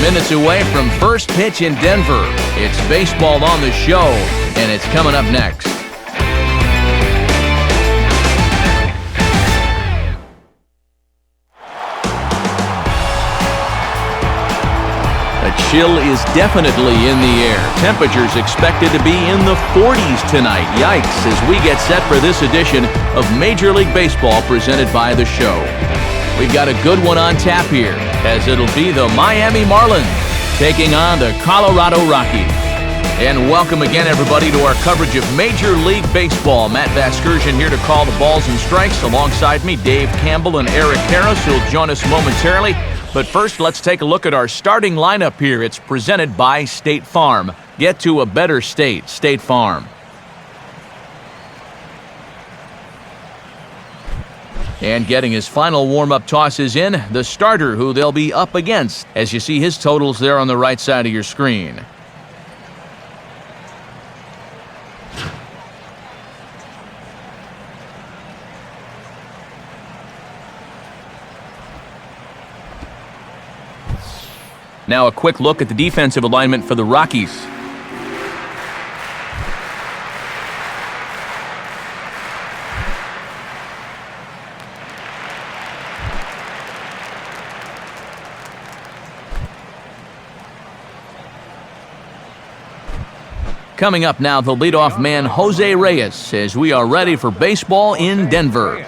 minutes away from first pitch in Denver. It's baseball on the show, and it's coming up next. A chill is definitely in the air. Temperatures expected to be in the 40s tonight. Yikes, as we get set for this edition of Major League Baseball presented by The Show. We've got a good one on tap here, as it'll be the Miami Marlins taking on the Colorado Rockies. And welcome again, everybody, to our coverage of Major League Baseball. Matt Vasgersian here to call the balls and strikes. Alongside me, Dave Campbell and Eric Harris, who'll join us momentarily. But first, let's take a look at our starting lineup here. It's presented by State Farm. Get to a better state, State Farm. And getting his final warm-up tosses in, the starter who they'll be up against, as you see his totals there on the right side of your screen. Now a quick look at the defensive alignment for the Rockies. Coming up now, the leadoff man, Jose Reyes, as we are ready for baseball in Denver.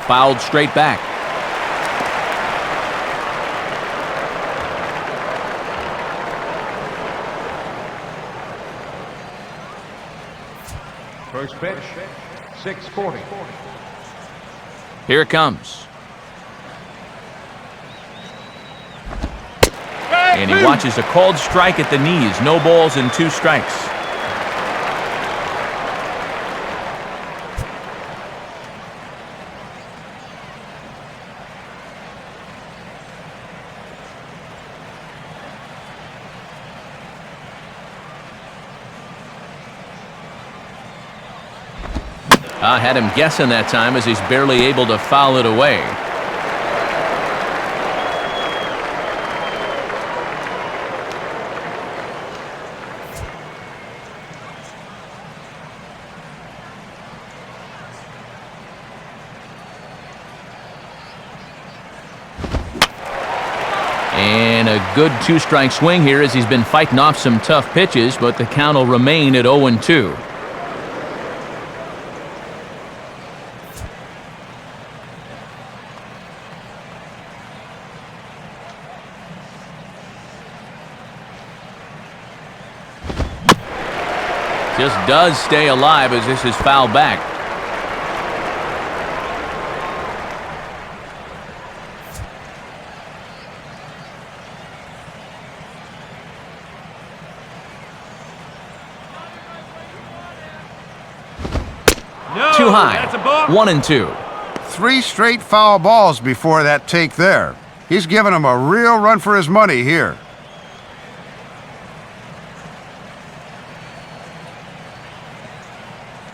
Fouled straight back. First pitch, 6:40. Here it comes. And he watches a called strike at the knees. No balls and 2 strikes. I had him guessing that time, as he's barely able to foul it away. And a good 2-strike swing here, as he's been fighting off some tough pitches, but the count will remain at 0-2. Just does stay alive, as this is fouled back. No, too high. That's a ball. 1-2. 3 straight foul balls before that take there. He's giving him a real run for his money here.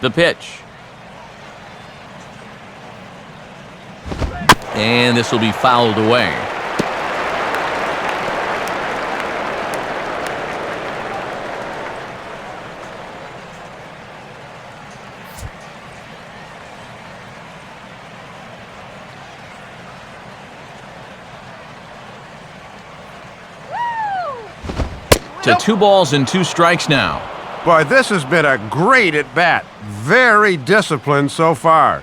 The pitch. And this will be fouled away. To 2 balls and 2 strikes now. Boy, this has been a great at-bat. Very disciplined so far.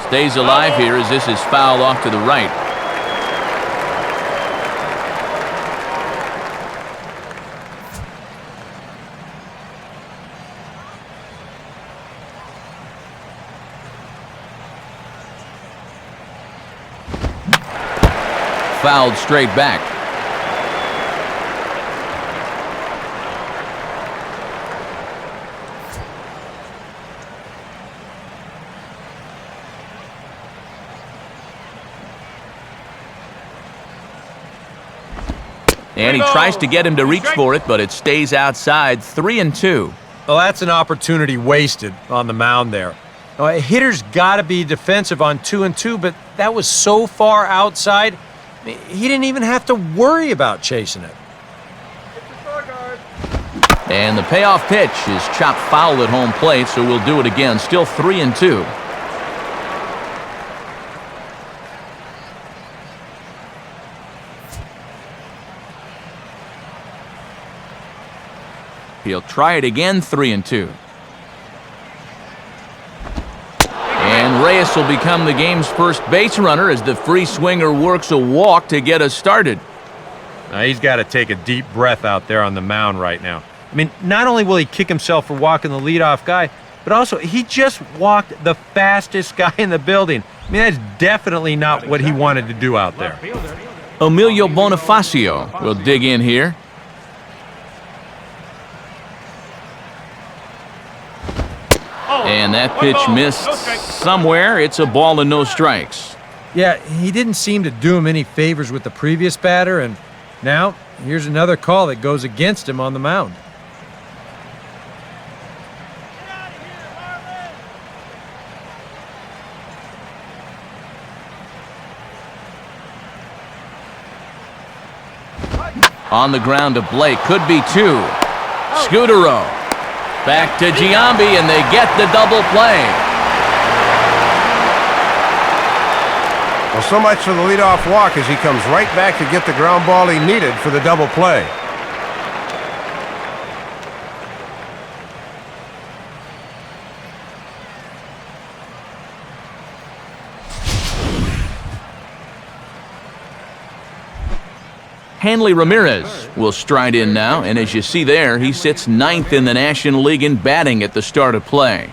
Stays alive here, as this is fouled off to the right. Fouled straight back. And he tries to get him to reach for it, but it stays outside. 3-2. Well, that's an opportunity wasted on the mound there. Now, a hitter's got to be defensive on 2-2, but that was so far outside, he didn't even have to worry about chasing it. And the payoff pitch is chopped foul at home plate, so we'll do it again. Still 3-2. He'll try it again. 3-2. And Reyes will become the game's first base runner as the free swinger works a walk to get us started. Now, he's got to take a deep breath out there on the mound right now. I mean, not only will he kick himself for walking the leadoff guy, but also he just walked the fastest guy in the building. I mean, that's definitely not what he wanted to do out there. Emilio Bonifacio will dig in here. And that pitch missed somewhere. It's a ball and no strikes. Yeah, he didn't seem to do him any favors with the previous batter, and now here's another call that goes against him on the mound. On the ground to Blake. Could be two. Scudero. Back to Giambi, and they get the double play. Well, so much for the leadoff walk as he comes right back to get the ground ball he needed for the double play. Hanley Ramirez will stride in now, and as you see there, he sits 9th in the National League in batting at the start of play.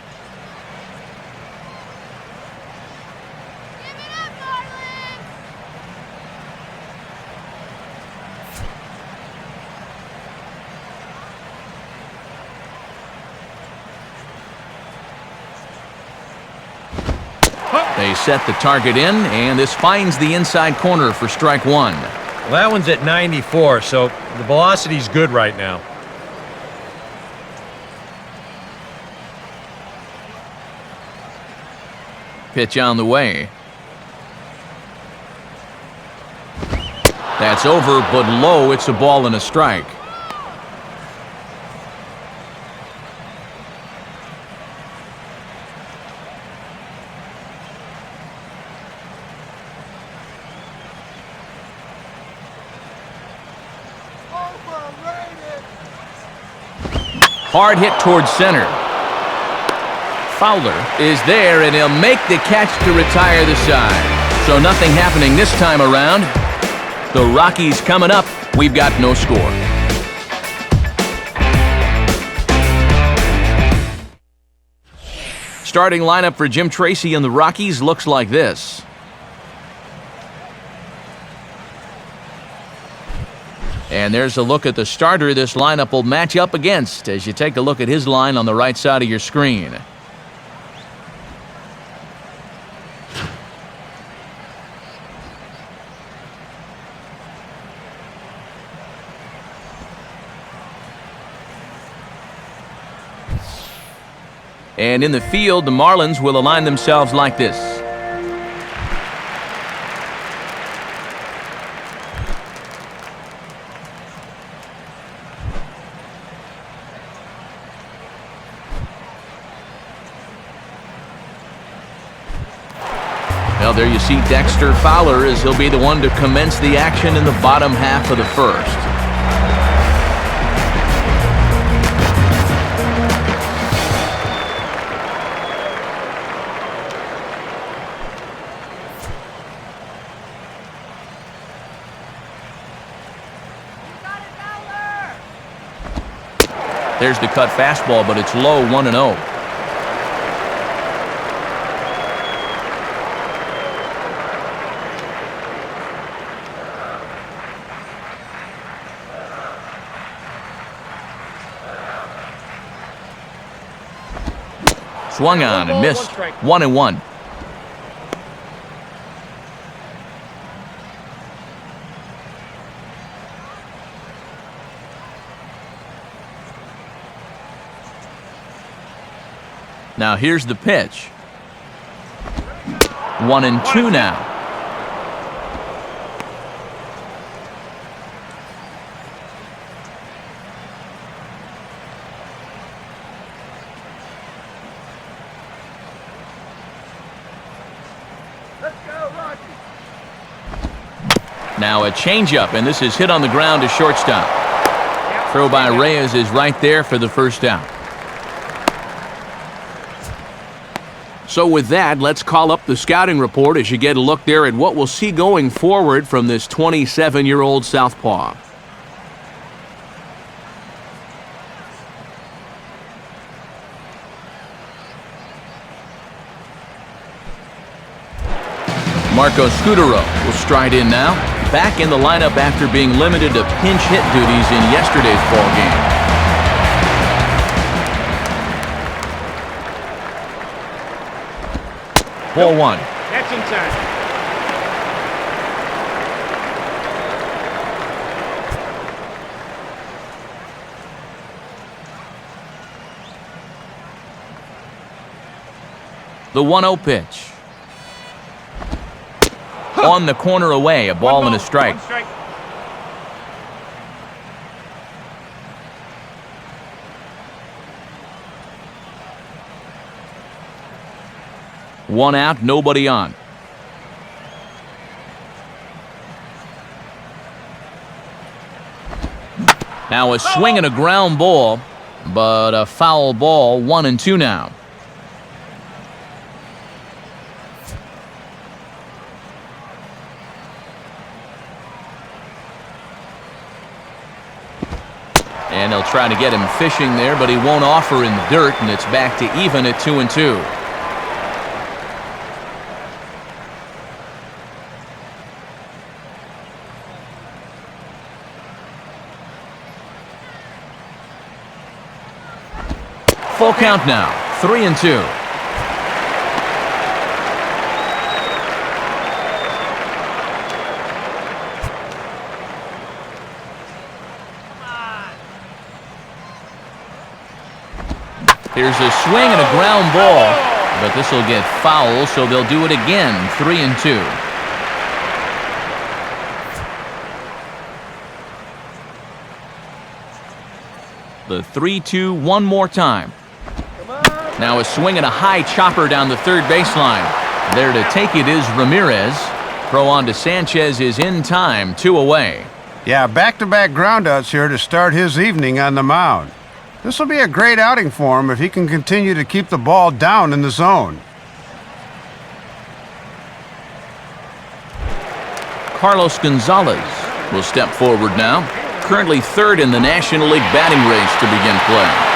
They set the target in, and this finds the inside corner for strike one. Well, that one's at 94, so the velocity's good right now. Pitch on the way. That's over, but low. It's a ball and a strike. Hard hit towards center. Fowler is there, and he'll make the catch to retire the side. So nothing happening this time around. The Rockies coming up. We've got no score. Starting lineup for Jim Tracy and the Rockies looks like this. And there's a look at the starter this lineup will match up against as you take a look at his line on the right side of your screen. And in the field, the Marlins will align themselves like this. Well, there you see Dexter Fowler as he'll be the one to commence the action in the bottom half of the first. There's the cut fastball, but it's low, 1-0. Swung on and missed. 1-1. Now here's the pitch. 1-2 now. Now a changeup, and this is hit on the ground to shortstop. Throw by Reyes is right there for the first out. So with that, let's call up the scouting report as you get a look there at what we'll see going forward from this 27-year-old southpaw. Marco Scudero will stride in now, back in the lineup after being limited to pinch hit duties in yesterday's ball game. Ball one. Catching time. The 1-0 pitch. On the corner away, a ball and a strike. 1 out, nobody on. Now a swing and a ground ball, but a foul ball. 1-2 now. And they'll try to get him fishing there, but he won't offer in the dirt, and it's back to even at 2-2. Full count now, 3-2. Here's a swing and a ground ball, but this will get foul, so they'll do it again, 3-2. The 3-2 one more time. Now a swing and a high chopper down the third baseline. There to take it is Ramirez. Throw on to Sanchez is in time, 2 away. Yeah, back-to-back groundouts here to start his evening on the mound. This will be a great outing for him if he can continue to keep the ball down in the zone. Carlos Gonzalez will step forward now. Currently third in the National League batting race to begin play.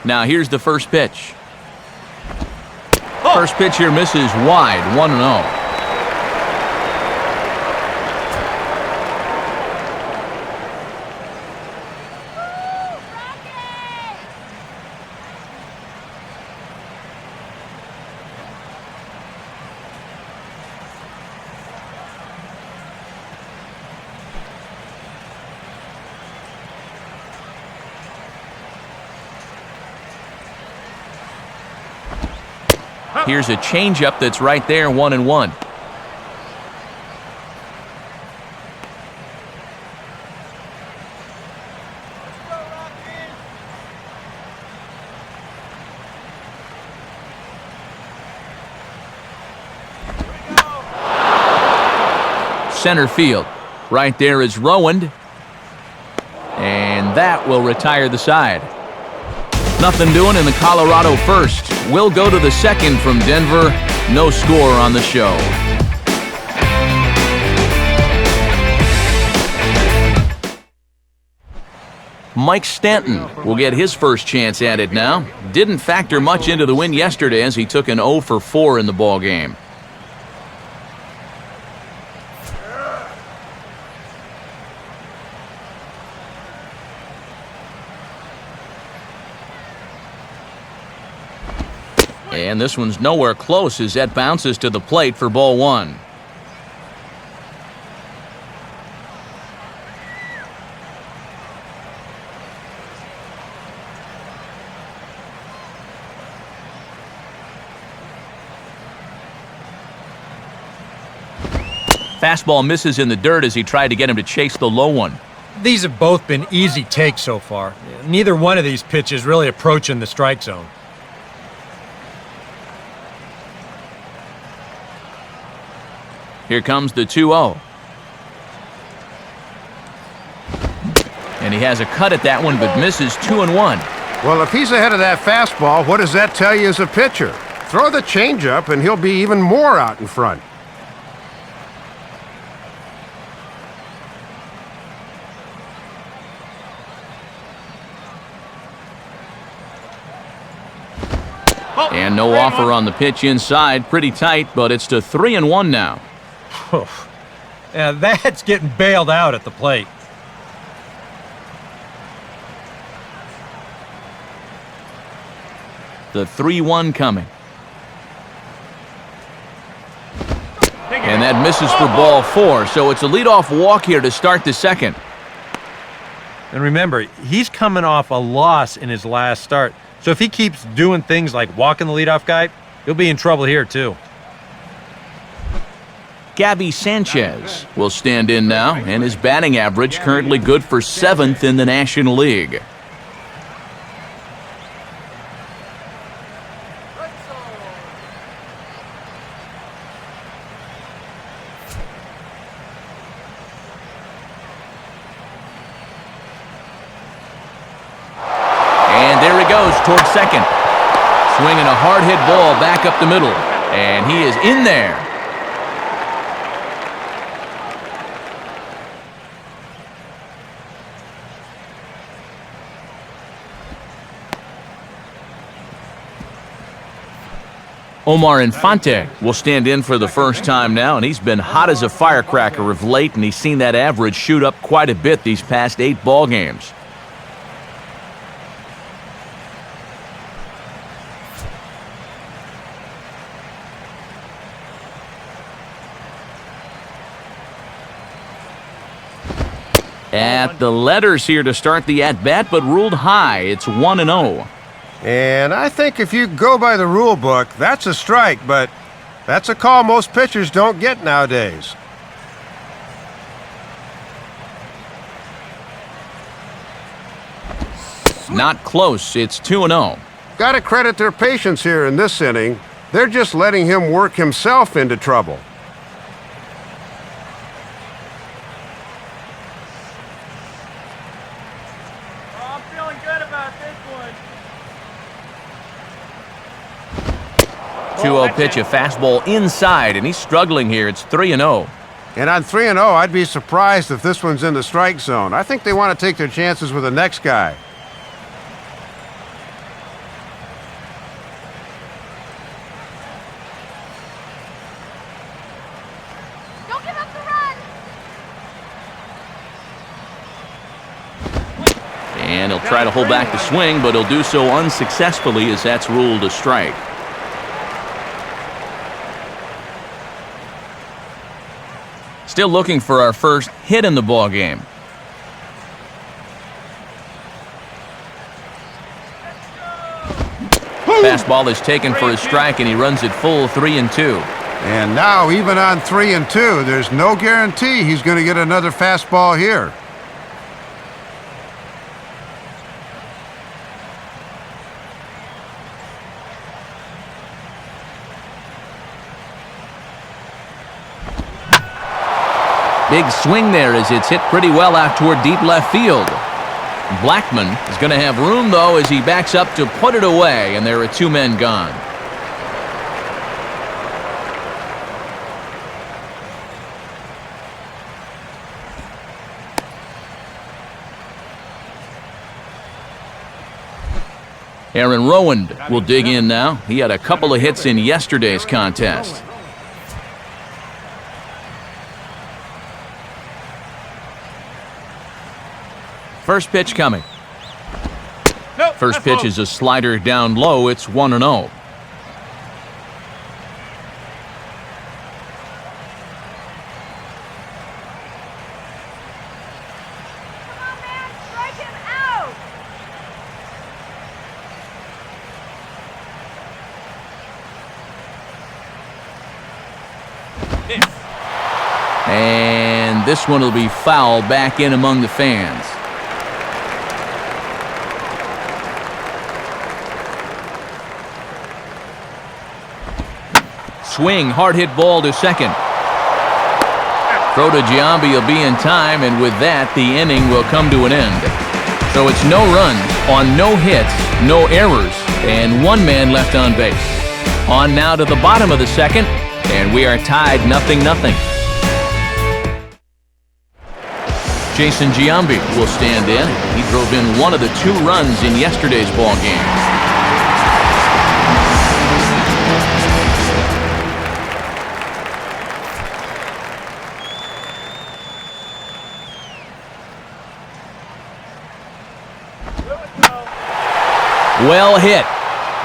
Now here's the first pitch. First pitch here misses wide, 1-0. Here's a changeup that's right there, 1-1. Center field. Right there is Rowand. And that will retire the side. Nothing doing in the Colorado first. We'll go to the second from Denver. No score on the show. Mike Stanton will get his first chance at it now. Didn't factor much into the win yesterday as he took an 0 for 4 in the ball game. And this one's nowhere close as that bounces to the plate for ball 1. Fastball misses in the dirt as he tried to get him to chase the low one. These have both been easy takes so far. Neither one of these pitches really approaching the strike zone. Here comes the 2-0. And he has a cut at that one, but misses 2-1. Well, if he's ahead of that fastball, what does that tell you as a pitcher? Throw the changeup, and he'll be even more out in front. And no offer on the pitch inside. Pretty tight, but it's to 3-1 now. Yeah, that's getting bailed out at the plate. The 3-1 coming. And that misses for ball 4, so it's a leadoff walk here to start the second. And remember, he's coming off a loss in his last start. So if he keeps doing things like walking the leadoff guy, he'll be in trouble here too. Gabby Sanchez will stand in now, and his batting average currently good for 7th in the National League. And there he goes towards second. Swinging a hard hit ball back up the middle, and he is in there. Omar Infante will stand in for the first time now, and he's been hot as a firecracker of late, and he's seen that average shoot up quite a bit these past 8 ball games. At the letters here to start the at-bat, but ruled high. It's 1-0. And I think if you go by the rule book, that's a strike, but that's a call most pitchers don't get nowadays. Not close. It's 2-0. Got to credit their patience here in this inning. They're just letting him work himself into trouble. I'm feeling good about this one. 2-0 pitch, a fastball inside, and he's struggling here. It's 3-0. And on 3-0, I'd be surprised if this one's in the strike zone. I think they want to take their chances with the next guy. Don't give up the run. And he'll try to hold back the swing, but he'll do so unsuccessfully as that's ruled a strike. Still looking for our first hit in the ball game. Fastball is taken for a strike, and he runs it full 3-2. And now, even on 3-2, there's no guarantee he's going to get another fastball here. Big swing there as it's hit pretty well out toward deep left field. Blackman is going to have room, though, as he backs up to put it away, and there are 2 men gone. Aaron Rowand will dig in now. He had a couple of hits in yesterday's contest. First pitch coming. First pitch is a slider down low. It's 1-0. And this one will be fouled back in among the fans. Swing, hard hit ball to second. Throw to Giambi will be in time, and with that, the inning will come to an end. So it's no runs on no hits, no errors, and one man left on base. On now to the bottom of the second, and we are tied 0-0. Jason Giambi will stand in. He drove in one of the 2 runs in yesterday's ball game. Well hit.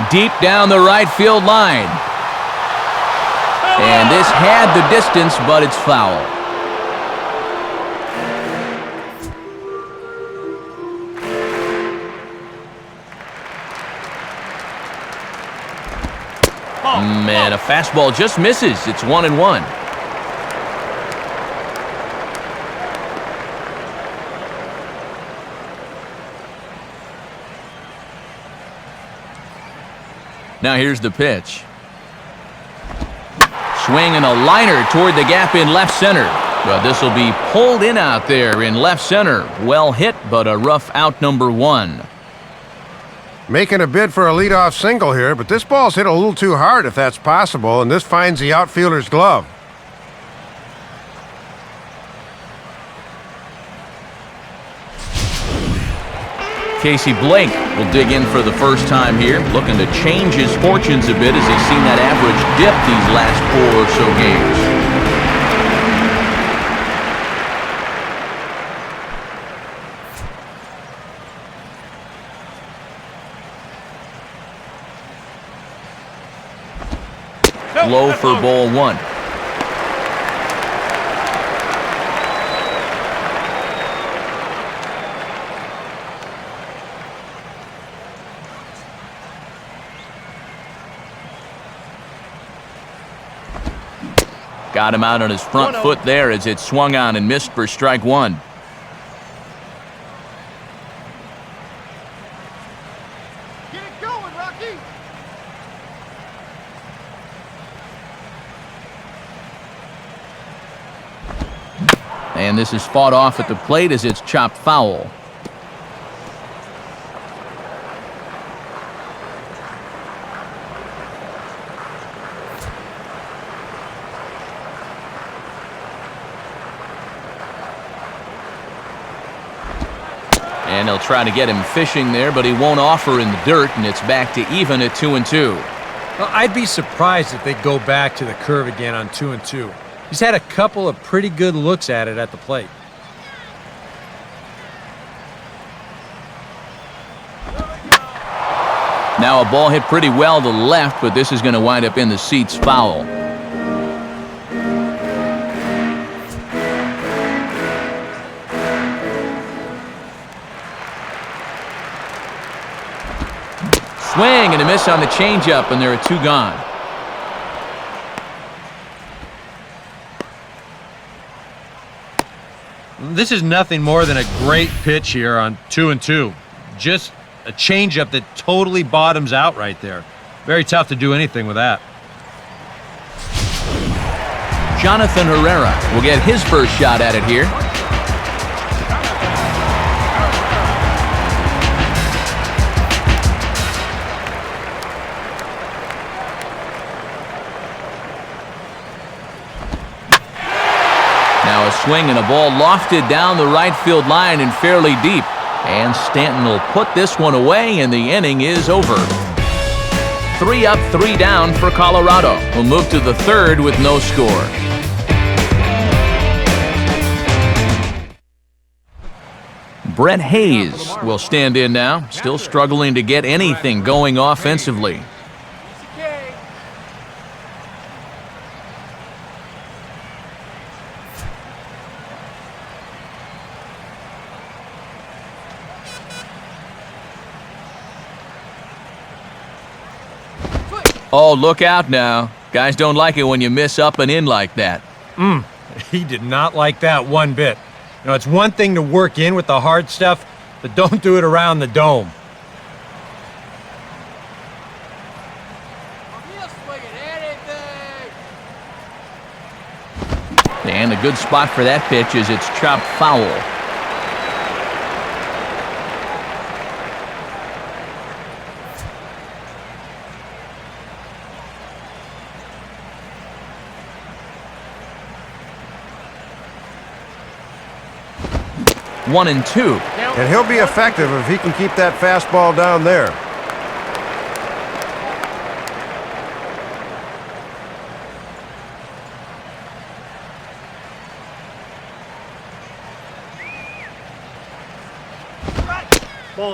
Deep down the right field line. And this had the distance, but it's foul. And a fastball just misses. It's 1-1. Now here's the pitch. Swing and a liner toward the gap in left center. But this will be pulled in out there in left center. Well hit, but a rough out, number 1. Making a bid for a leadoff single here, but this ball's hit a little too hard if that's possible, and this finds the outfielder's glove. Casey Blake will dig in for the first time here, looking to change his fortunes a bit as he's seen that average dip these last 4 or so games. Low for ball 1. Got him out on his front foot there as it swung on and missed for strike 1. Get it going, Rocky! And this is fought off at the plate as it's chopped foul. And they'll try to get him fishing there, but he won't offer in the dirt, and it's back to even at 2-2. Well, I'd be surprised if they go back to the curve again on 2-2. He's had a couple of pretty good looks at it at the plate. Now a ball hit pretty well to left, but this is going to wind up in the seats foul. Swing and a miss on the changeup, and there are 2 gone. This is nothing more than a great pitch here on 2-2. Just a changeup that totally bottoms out right there. Very tough to do anything with that. Jonathan Herrera will get his first shot at it here. Now a swing and a ball lofted down the right field line and fairly deep. And Stanton will put this one away, and the inning is over. 3 up, 3 down for Colorado. We'll move to the 3rd with no score. Brett Hayes will stand in now, still struggling to get anything going offensively. Oh, look out now. Guys don't like it when you miss up and in like that. He did not like that one bit. You know, it's one thing to work in with the hard stuff, but don't do it around the dome. And a good spot for that pitch as it's chopped foul. One and two. And he'll be effective if he can keep that fastball down there.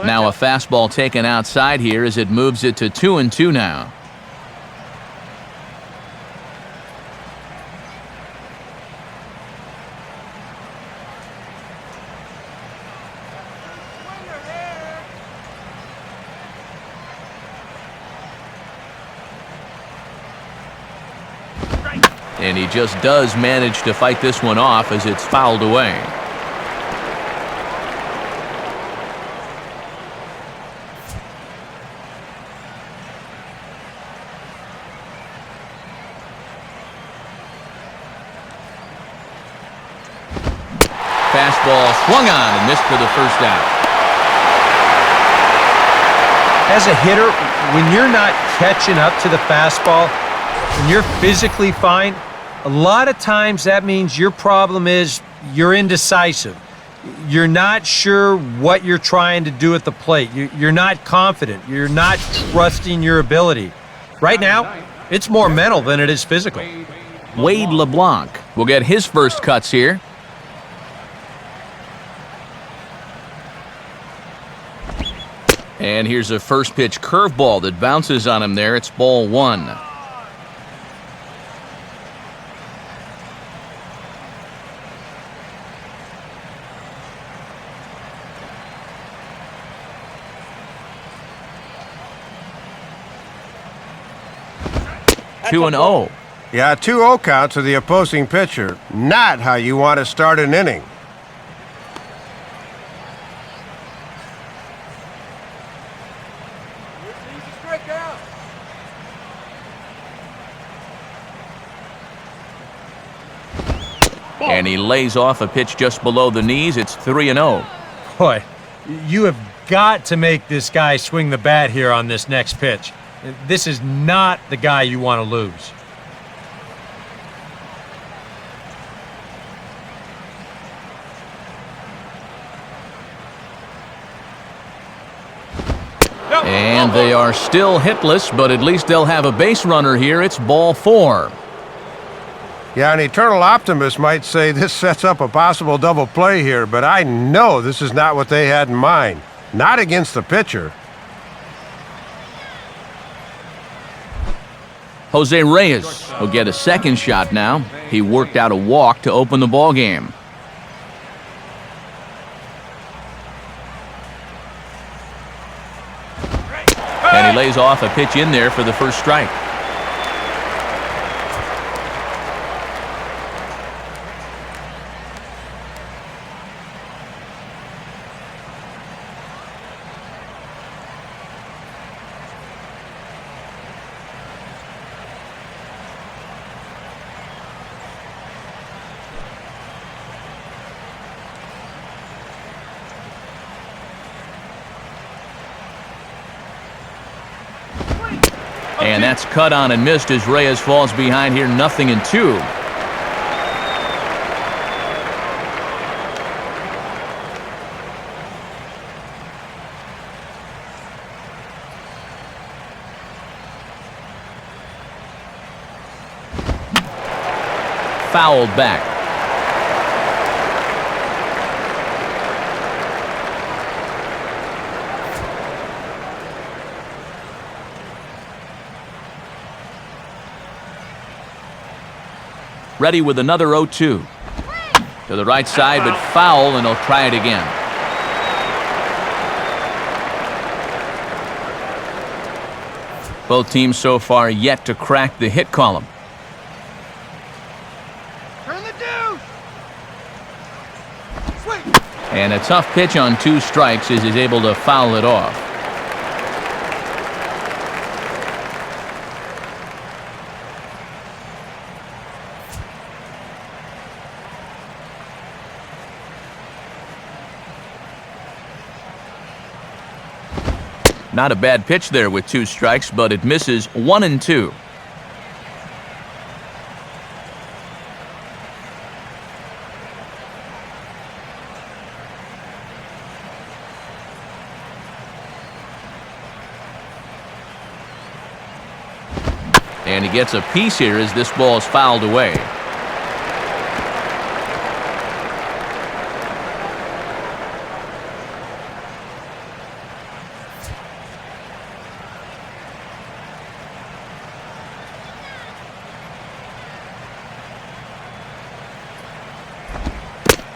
Now a fastball taken outside here as it moves it to 2-2 now. And he just does manage to fight this one off as it's fouled away. Fastball swung on and missed for the first out. As a hitter, when you're not catching up to the fastball, when you're physically fine, a lot of times that means your problem is you're indecisive. You're not sure what you're trying to do at the plate. You're not confident. You're not trusting your ability. Right now, it's more mental than it is physical. Wade LeBlanc will get his first cuts here. And here's a first pitch curveball that bounces on him there. It's ball one. That's 2-0. Yeah, 2-0 count to the opposing pitcher. Not how you want to start an inning. And he lays off a pitch just below the knees. It's 3-0. Boy, you have got to make this guy swing the bat here on this next pitch. This is not the guy you want to lose. And they are still hitless, but at least they'll have a base runner here. It's ball four. Yeah, an eternal optimist might say this sets up a possible double play here, but I know this is not what they had in mind. Not against the pitcher. Jose Reyes will get a second shot now. He worked out a walk to open the ball game. And he lays off a pitch in there for the first strike. And that's cut on and missed as Reyes falls behind here 0-2. Fouled back. Ready with another 0-2. To the right side, but foul, and he'll try it again. Both teams so far yet to crack the hit column. Turn the deuce! And a tough pitch on 2 strikes as he's able to foul it off. Not a bad pitch there with 2 strikes, but it misses 1 and 2. And he gets a piece here as this ball is fouled away.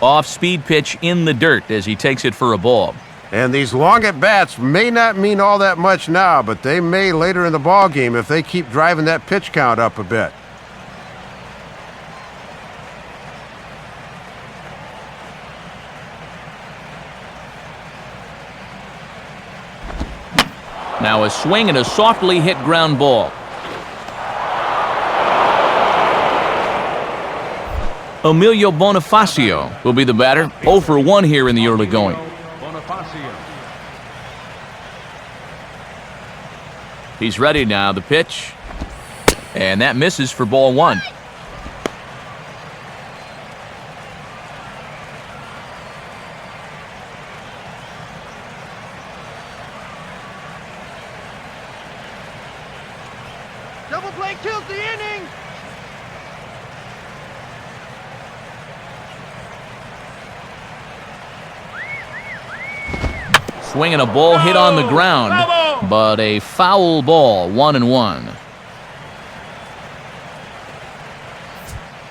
Off-speed pitch in the dirt as he takes it for a ball. And these long at-bats may not mean all that much now, but they may later in the ball game if they keep driving that pitch count up a bit. Now a swing and a softly hit ground ball. Emilio Bonifacio will be the batter. 0 for 1 here in the early going. Bonifacio. He's ready now, the pitch. And that misses for ball 1. Double play kills the inning. Swinging a ball hit on the ground, but a foul ball, 1 and 1.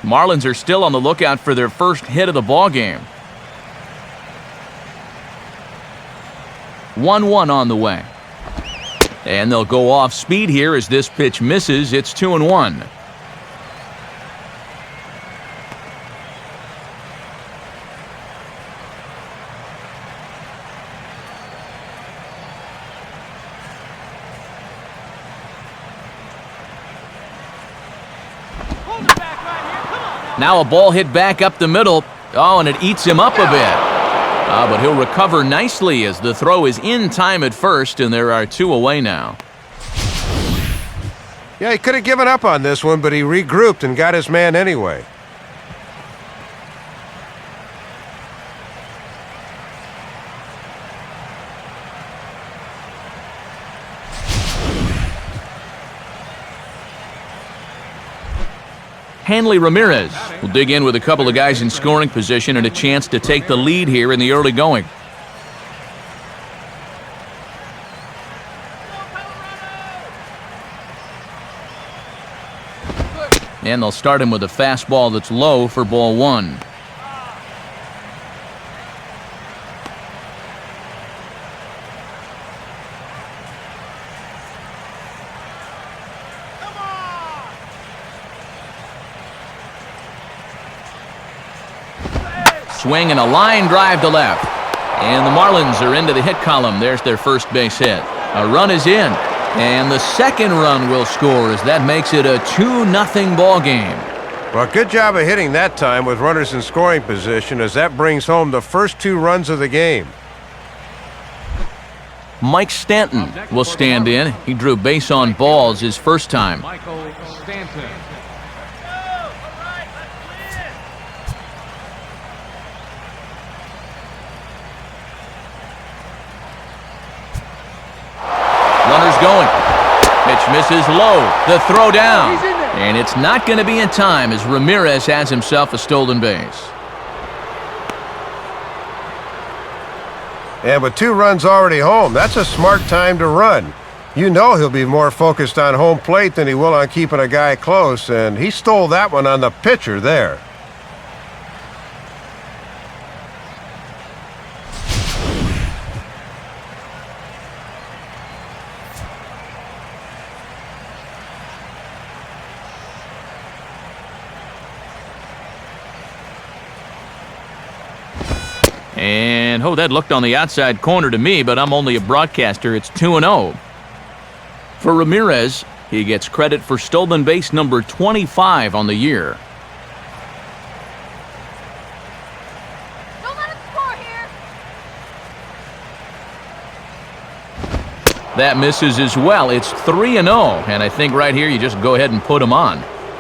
Marlins are still on the lookout for their first hit of the ball game. 1-1 on the way. And they'll go off speed here as this pitch misses. It's 2 and 1. Now a ball hit back up the middle. Oh, and it eats him up a bit. But he'll recover nicely as the throw is in time at first, and there are 2 away now. Yeah, he could have given up on this one, but he regrouped and got his man anyway. Hanley Ramirez will dig in with a couple of guys in scoring position and a chance to take the lead here in the early going. And they'll start him with a fastball that's low for ball 1. Swing and a line drive to left. And the Marlins are into the hit column. There's their first base hit. A run is in. And the second run will score as that makes it a 2-0 ball game. Well, good job of hitting that time with runners in scoring position as that brings home the first 2 runs of the game. Mike Stanton will stand in. He drew base on balls his first time. Michael Stanton. Runners going. Pitch misses low. The throw down. And it's not going to be in time as Ramirez has himself a stolen base. And with 2 runs already home, that's a smart time to run. You know he'll be more focused on home plate than he will on keeping a guy close, and he stole that one on the pitcher there. And, oh, that looked on the outside corner to me, but I'm only a broadcaster. It's 2-0. For Ramirez, he gets credit for stolen base number 25 on the year. Don't let him score here. That misses as well. It's 3-0, and I think right here you just go ahead and put him on.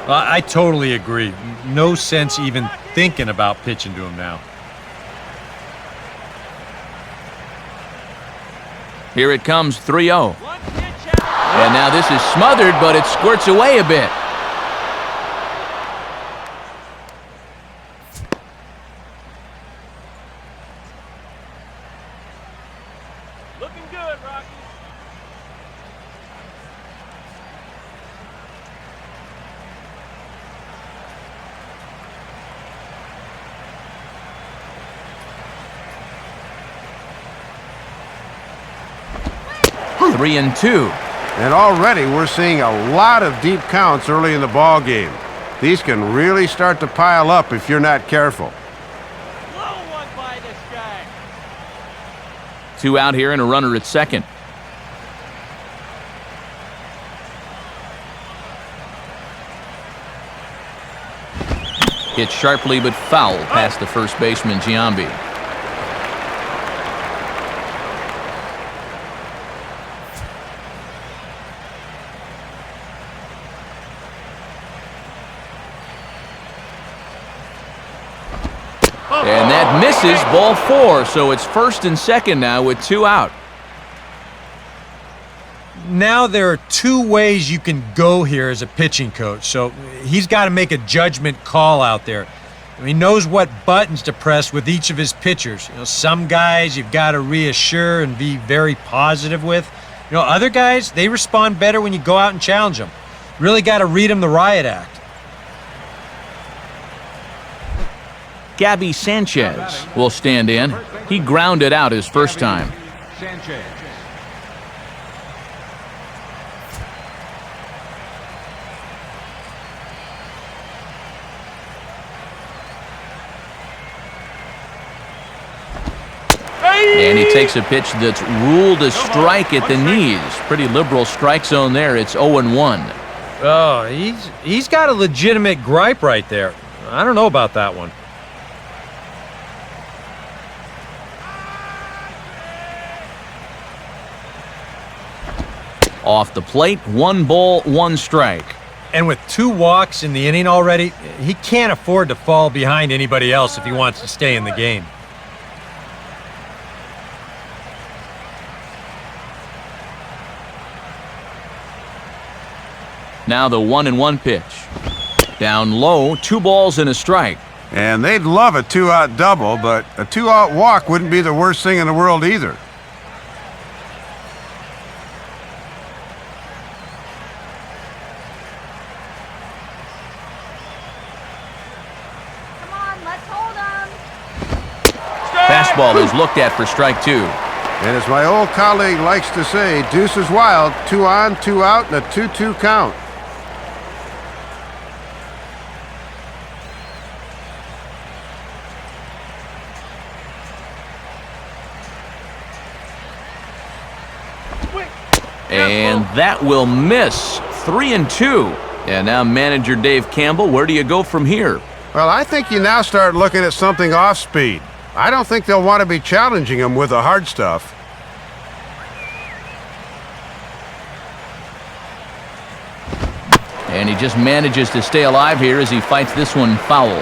I totally agree. No sense even thinking about pitching to him now. Here it comes, 3-0. And now this is smothered, but it squirts away a bit. Looking good, Rocky. Ooh. 3-2. And already we're seeing a lot of deep counts early in the ball game. These can really start to pile up if you're not careful. Blow one by this guy. 2 out here and a runner at second. Hit sharply but foul past the first baseman, Giambi. And that misses, ball 4, so it's first and second now with 2 out. Now there are 2 ways you can go here as a pitching coach, so he's got to make a judgment call out there. He knows what buttons to press with each of his pitchers. Some guys you've got to reassure and be very positive with. Other guys, they respond better when you go out and challenge them. Really got to read them the riot act. Gabby Sanchez will stand in. He grounded out his first time. Sanchez. And he takes a pitch that's ruled a strike at the knees. Pretty liberal strike zone there. It's 0-1. Oh, he's got a legitimate gripe right there. I don't know about that one. Off the plate, 1 ball, 1 strike. And with 2 walks in the inning already, he can't afford to fall behind anybody else if he wants to stay in the game. Now the 1-1 pitch. Down low, 2 balls and a strike. And they'd love a 2-out double, but a 2-out walk wouldn't be the worst thing in the world either. Come on, let's hold him. Fastball is looked at for strike 2. And as my old colleague likes to say, deuce is wild, 2 on, 2 out, and a 2-2 count. And that will miss. 3-2. And now manager Dave Campbell, where do you go from here? Well, I think you now start looking at something off speed. I don't think they'll want to be challenging him with the hard stuff. And he just manages to stay alive here as he fights this one foul.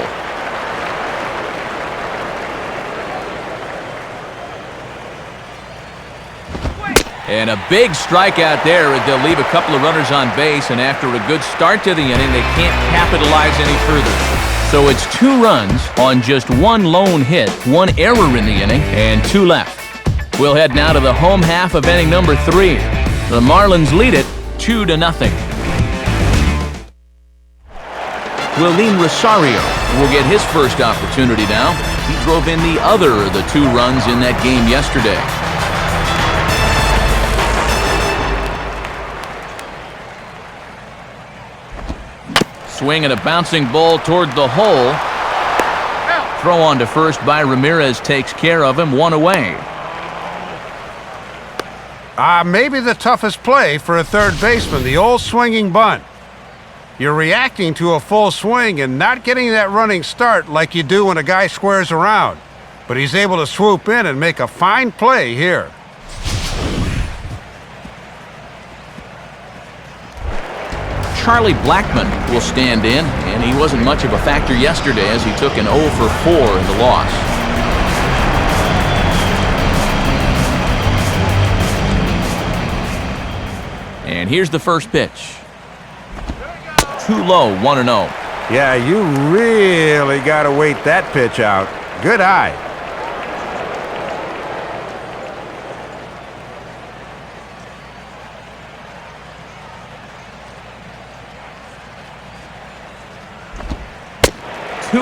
And a big strikeout there. They'll leave a couple of runners on base, and after a good start to the inning, they can't capitalize any further. So it's 2 runs on just 1 lone hit, 1 error in the inning, and 2 left. We'll head now to the home half of inning number 3. The Marlins lead it 2-0. Willeen Rosario will get his first opportunity now. He drove in the other of the 2 runs in that game yesterday. Swing and a bouncing ball toward the hole. Throw on to first by Ramirez takes care of him, 1 away. Maybe the toughest play for a third baseman, the old swinging bunt. You're reacting to a full swing and not getting that running start like you do when a guy squares around. But he's able to swoop in and make a fine play here. Charlie Blackmon will stand in, and he wasn't much of a factor yesterday as he took an 0 for 4 in the loss. And here's the first pitch. Too low, 1-0. Yeah, you really got to wait that pitch out. Good eye.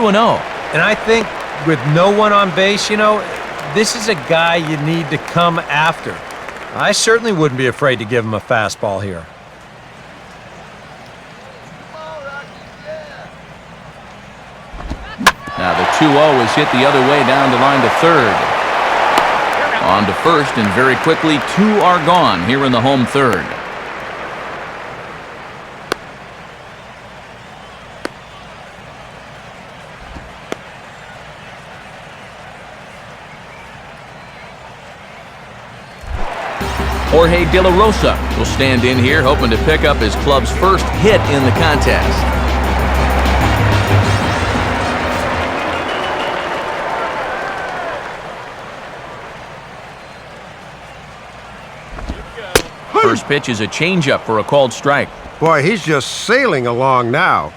And I think with no one on base, this is a guy you need to come after. I certainly wouldn't be afraid to give him a fastball here. Now the 2-0 is hit the other way down the line to third. On to first, and very quickly 2 are gone here in the home third. Jorge De La Rosa will stand in here, hoping to pick up his club's first hit in the contest. First pitch is a changeup for a called strike. Boy, he's just sailing along now.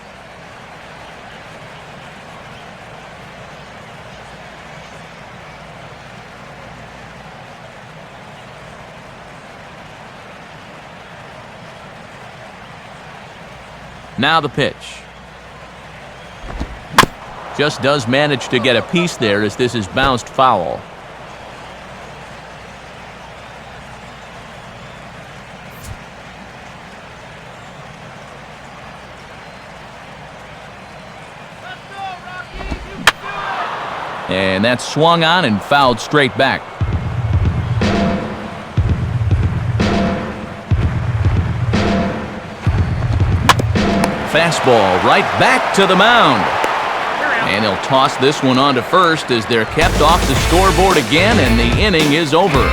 Now the pitch. Just does manage to get a piece there as this is bounced foul. And that's swung on and fouled straight back. Fastball right back to the mound. And he'll toss this one on to first as they're kept off the scoreboard again, and the inning is over.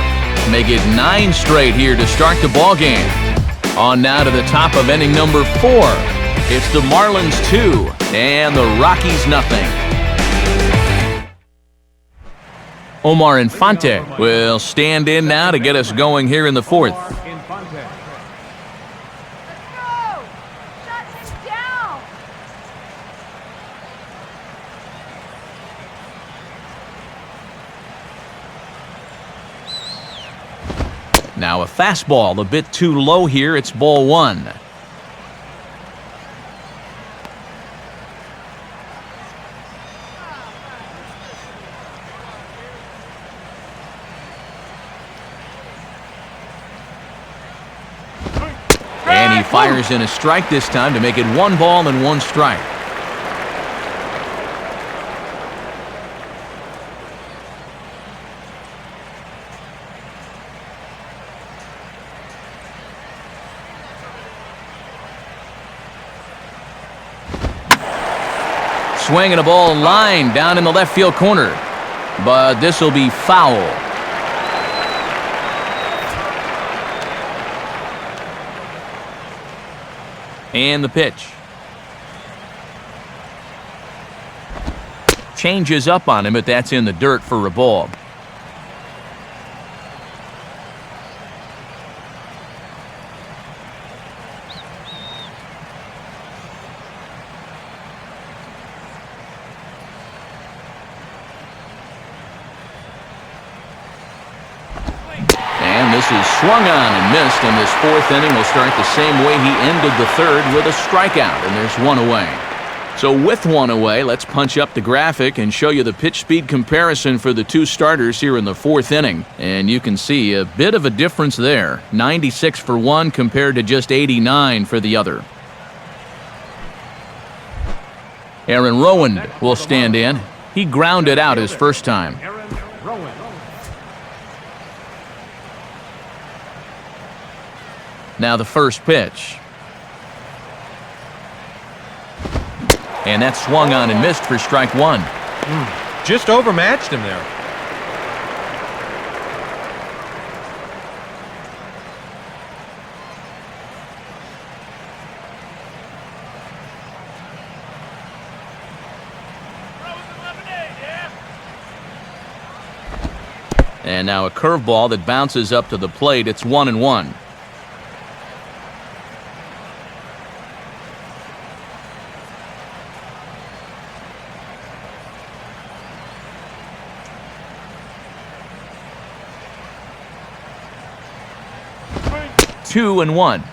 Make it 9 straight here to start the ball game. On now to the top of inning number 4. It's the Marlins 2 and the Rockies nothing. Omar Infante will stand in now to get us going here in the 4th. Now a fastball a bit too low here. It's ball 1. And he fires in a strike this time to make it 1 ball and 1 strike. Swinging a ball line down in the left field corner. But this will be foul. And the pitch. Changes up on him, but that's in the dirt for a ball. This is swung on and missed, and this 4th inning will start the same way he ended the 3rd with a strikeout, and there's 1 away. So with 1 away, let's punch up the graphic and show you the pitch speed comparison for the 2 starters here in the 4th inning. And you can see a bit of a difference there. 96 for one compared to just 89 for the other. Aaron Rowand will stand in. He grounded out his first time. Now the first pitch. And that swung on and missed for strike one. Just overmatched him there. And now a curveball that bounces up to the plate. It's 1-1. Two and one.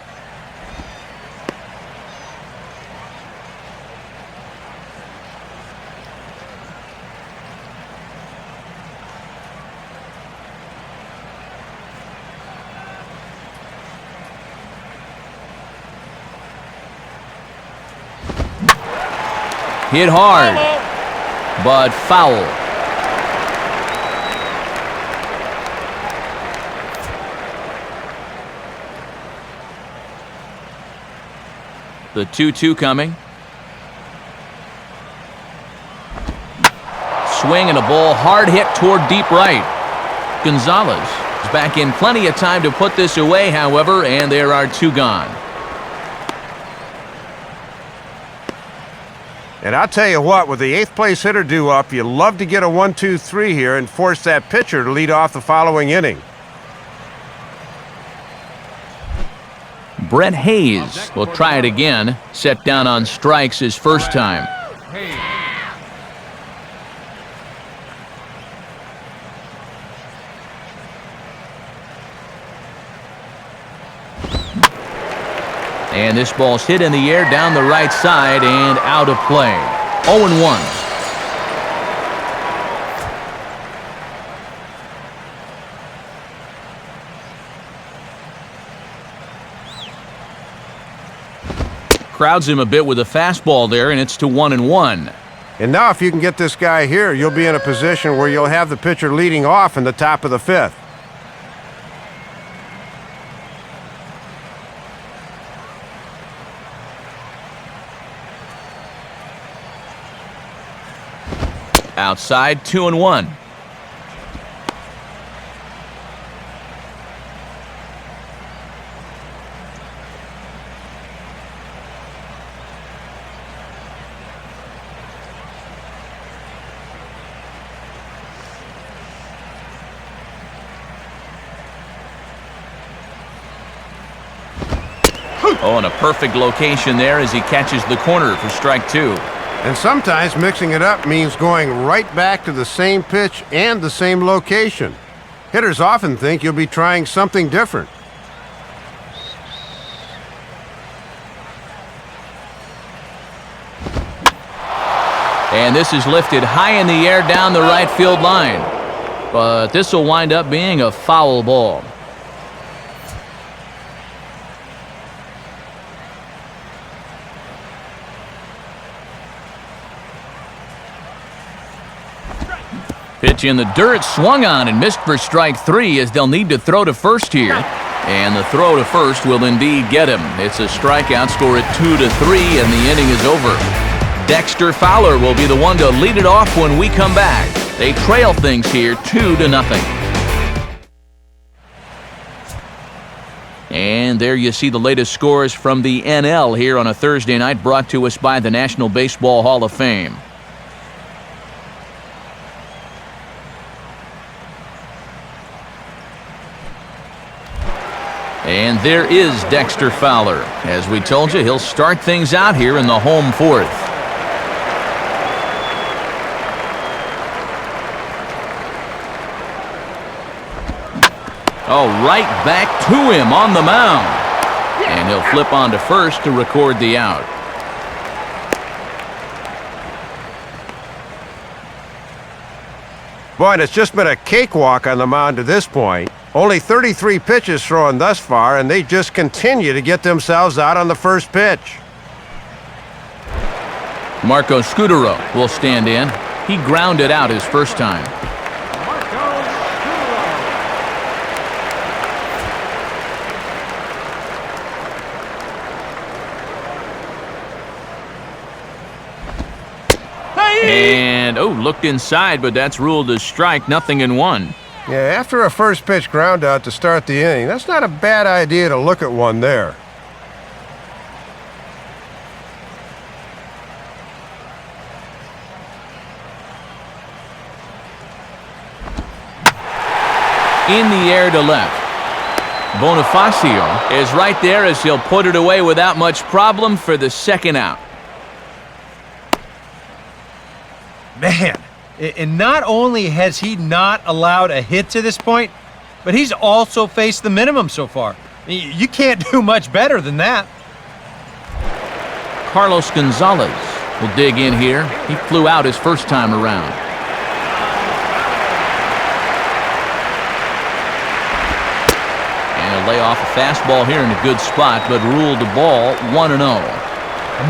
Hit hard, but foul. The 2-2 coming. Swing and a ball hard hit toward deep right. Gonzalez is back in plenty of time to put this away, however, and there are two gone. And I'll tell you what, with the 8th place hitter due up, you love to get a 1-2-3 here and force that pitcher to lead off the following inning. Brett Hayes will try it again. Set down on strikes his first time. And this ball's hit in the air down the right side and out of play. 0-1. Crowds him a bit with a fastball there, and it's to 1-1. And now if you can get this guy here, you'll be in a position where you'll have the pitcher leading off in the top of the 5th. Outside, 2-1. Oh, and a perfect location there as he catches the corner for strike two. And sometimes mixing it up means going right back to the same pitch and the same location. Hitters often think you'll be trying something different. And this is lifted high in the air down the right field line. But this will wind up being a foul ball. Pitch in the dirt, swung on and missed for strike three as they'll need to throw to first here. And the throw to first will indeed get him. It's a strikeout, score at 2-3, and the inning is over. Dexter Fowler will be the one to lead it off when we come back. They trail things here 2-0. And there you see the latest scores from the NL here on a Thursday night, brought to us by the National Baseball Hall of Fame. And there is Dexter Fowler. As we told you, he'll start things out here in the home fourth. Oh, right back to him on the mound. And he'll flip on to first to record the out. Boy, it's just been a cakewalk on the mound to this point. Only 33 pitches thrown thus far, and they just continue to get themselves out on the first pitch. Marco Scudero will stand in. He grounded out his first time. And, looked inside, but that's ruled as strike, 0-1. Yeah, after a first pitch ground out to start the inning, that's not a bad idea to look at one there. In the air to left. Bonifacio is right there as he'll put it away without much problem for the second out. Man, and not only has he not allowed a hit to this point, but he's also faced the minimum so far. You can't do much better than that. Carlos Gonzalez will dig in here. He flew out his first time around. And he'll lay off a fastball here in a good spot, but ruled the ball 1-0.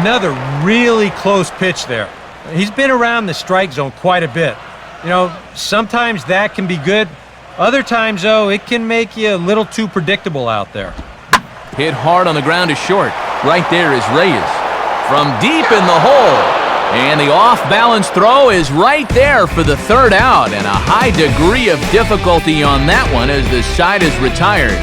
Another really close pitch there. He's been around the strike zone quite a bit. You know, sometimes that can be good. Other times, though, it can make you a little too predictable out there. Hit hard on the ground to short. Right there is Reyes. From deep in the hole. And the off-balance throw is right there for the third out. And a high degree of difficulty on that one as the side is retired.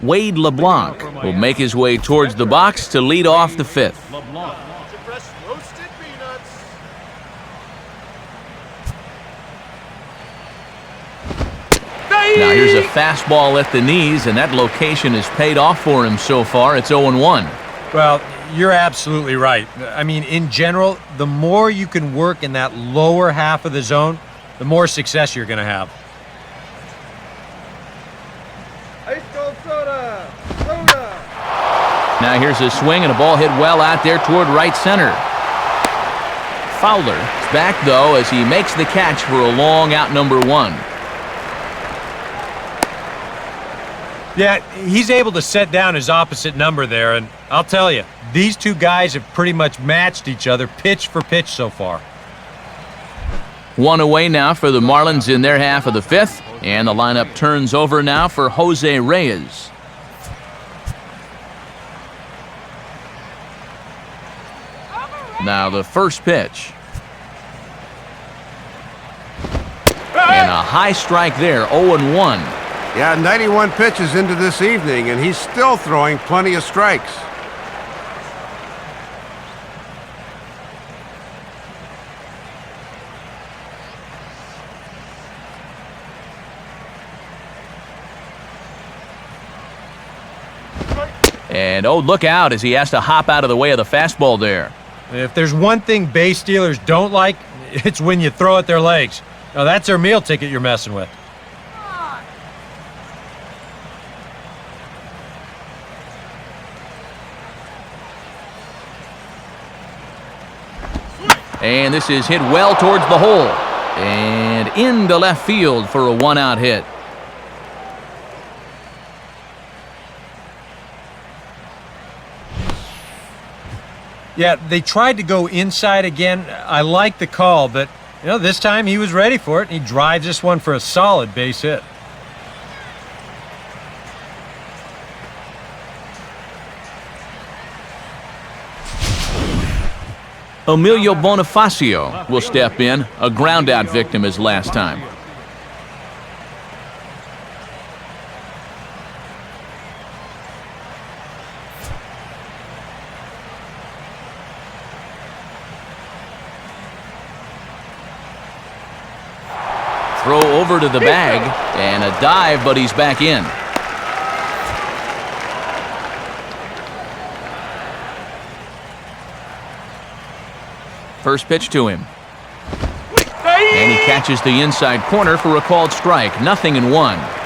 Wade LeBlanc will make his way towards the box to lead off the fifth. Now here's a fastball at the knees, and that location has paid off for him so far. It's 0-1. Well, you're absolutely right. I mean, in general, the more you can work in that lower half of the zone, the more success you're going to have. Now here's a swing and a ball hit well out there toward right center. Fowler is back, though, as he makes the catch for a long out number one. Yeah, he's able to set down his opposite number there, and I'll tell you, these two guys have pretty much matched each other pitch for pitch so far. One away now for the Marlins in their half of the fifth, and the lineup turns over now for Jose Reyes. Now the first pitch. And a high strike there, 0-1. Yeah, 91 pitches into this evening, and he's still throwing plenty of strikes. And look out as he has to hop out of the way of the fastball there. If there's one thing base stealers don't like, it's when you throw at their legs. Now that's their meal ticket you're messing with. And this is hit well towards the hole. And into left field for a one-out hit. Yeah, they tried to go inside again. I like the call, but this time he was ready for it, and he drives this one for a solid base hit. Emilio Bonifacio will step in, a ground-out victim as last time. Throw over to the bag, and a dive, but he's back in. First pitch to him. And he catches the inside corner for a called strike. 0-1.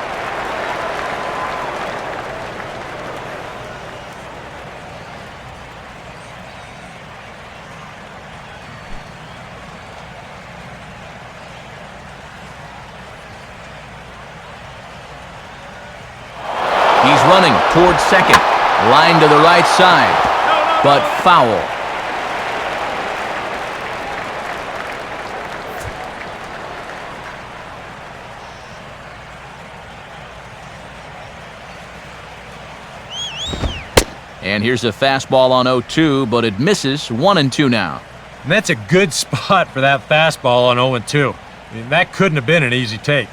He's running towards second. Line to the right side, but foul. And here's a fastball on 0-2, but it misses. 1-2 now. And that's a good spot for that fastball on 0-2. I mean, that couldn't have been an easy take.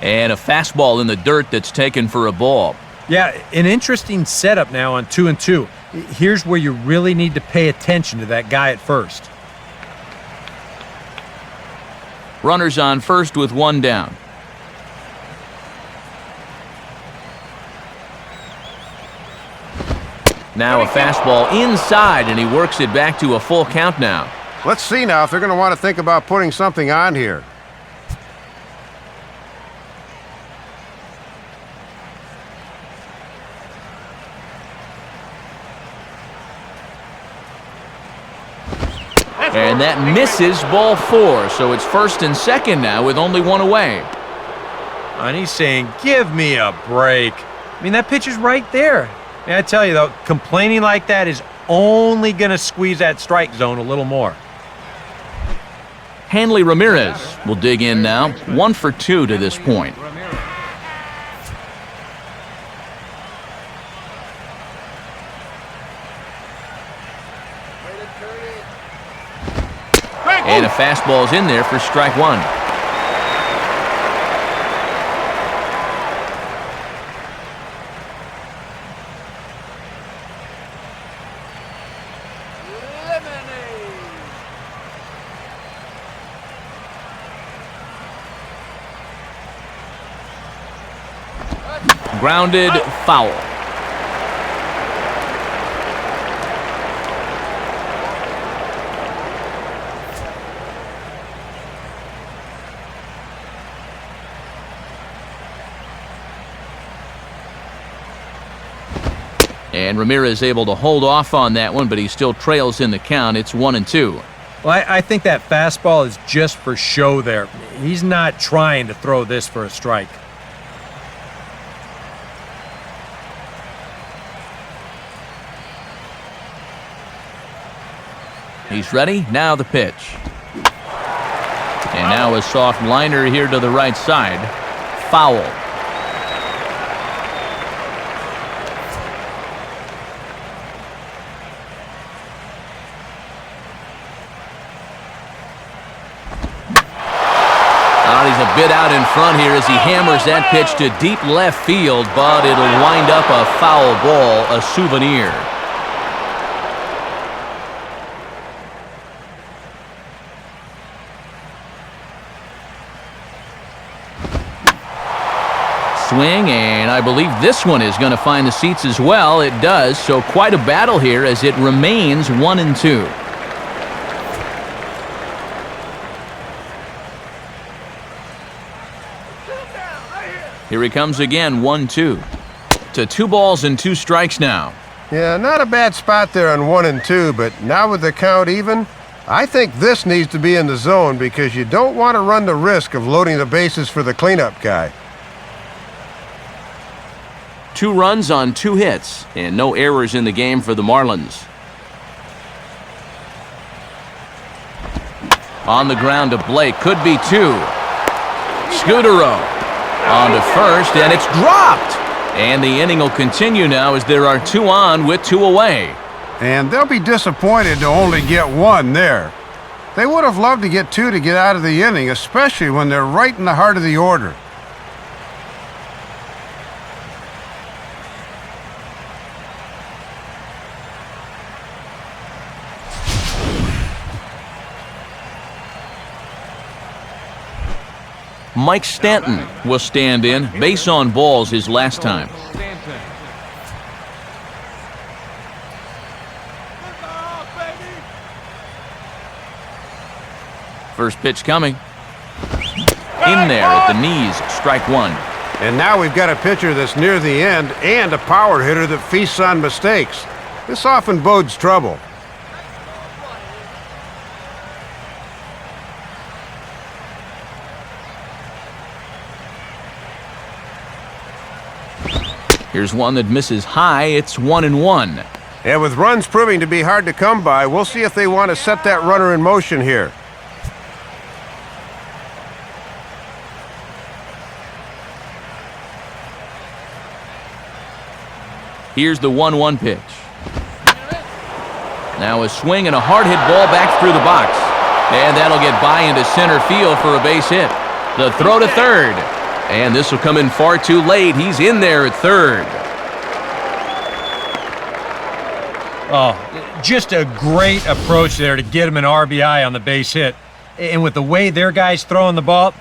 And a fastball in the dirt that's taken for a ball. Yeah, an interesting setup now on 2-2. Here's where you really need to pay attention to that guy at first. Runners on first with one down. Now a fastball inside, and he works it back to a full count now. Let's see now if they're going to want to think about putting something on here. And that misses, ball 4. So it's first and second now with only one away. And he's saying, give me a break. I mean, that pitch is right there. And I tell you, though, complaining like that is only going to squeeze that strike zone a little more. Hanley Ramirez will dig in now. 1 for 2 to this point. And a fastball's in there for strike 1. Grounded, foul. And Ramirez able to hold off on that one, but he still trails in the count. It's 1-2. Well, I think that fastball is just for show there. He's not trying to throw this for a strike. He's ready. Now the pitch. And now a soft liner here to the right side. Foul. He's a bit out in front here as he hammers that pitch to deep left field, but it'll wind up a foul ball, a souvenir. Swing, and I believe this one is going to find the seats as well. It does, so quite a battle here as it remains 1-2. Here he comes again, 1-2. To 2 balls and 2 strikes now. Yeah, not a bad spot there on 1 and 2, but now with the count even, I think this needs to be in the zone because you don't want to run the risk of loading the bases for the cleanup guy. 2 runs on 2 hits, and no errors in the game for the Marlins. On the ground to Blake, could be 2. Scudero on to first, and it's dropped. And the inning will continue now as there are 2 on with 2 away. And they'll be disappointed to only get 1 there. They would have loved to get 2 to get out of the inning, especially when they're right in the heart of the order. Mike Stanton will stand in. Base on balls his last time. Stanton. First pitch coming. In there at the knees, strike 1. And now we've got a pitcher that's near the end and a power hitter that feasts on mistakes. This often bodes trouble. Here's one that misses high. It's 1-1. And with runs proving to be hard to come by, we'll see if they want to set that runner in motion here. Here's the 1-1 pitch. Now a swing and a hard hit ball back through the box. And that'll get by into center field for a base hit. The throw to third. And this will come in far too late. He's in there at third. Oh, just a great approach there to get him an RBI on the base hit. And with the way their guy's throwing the ball,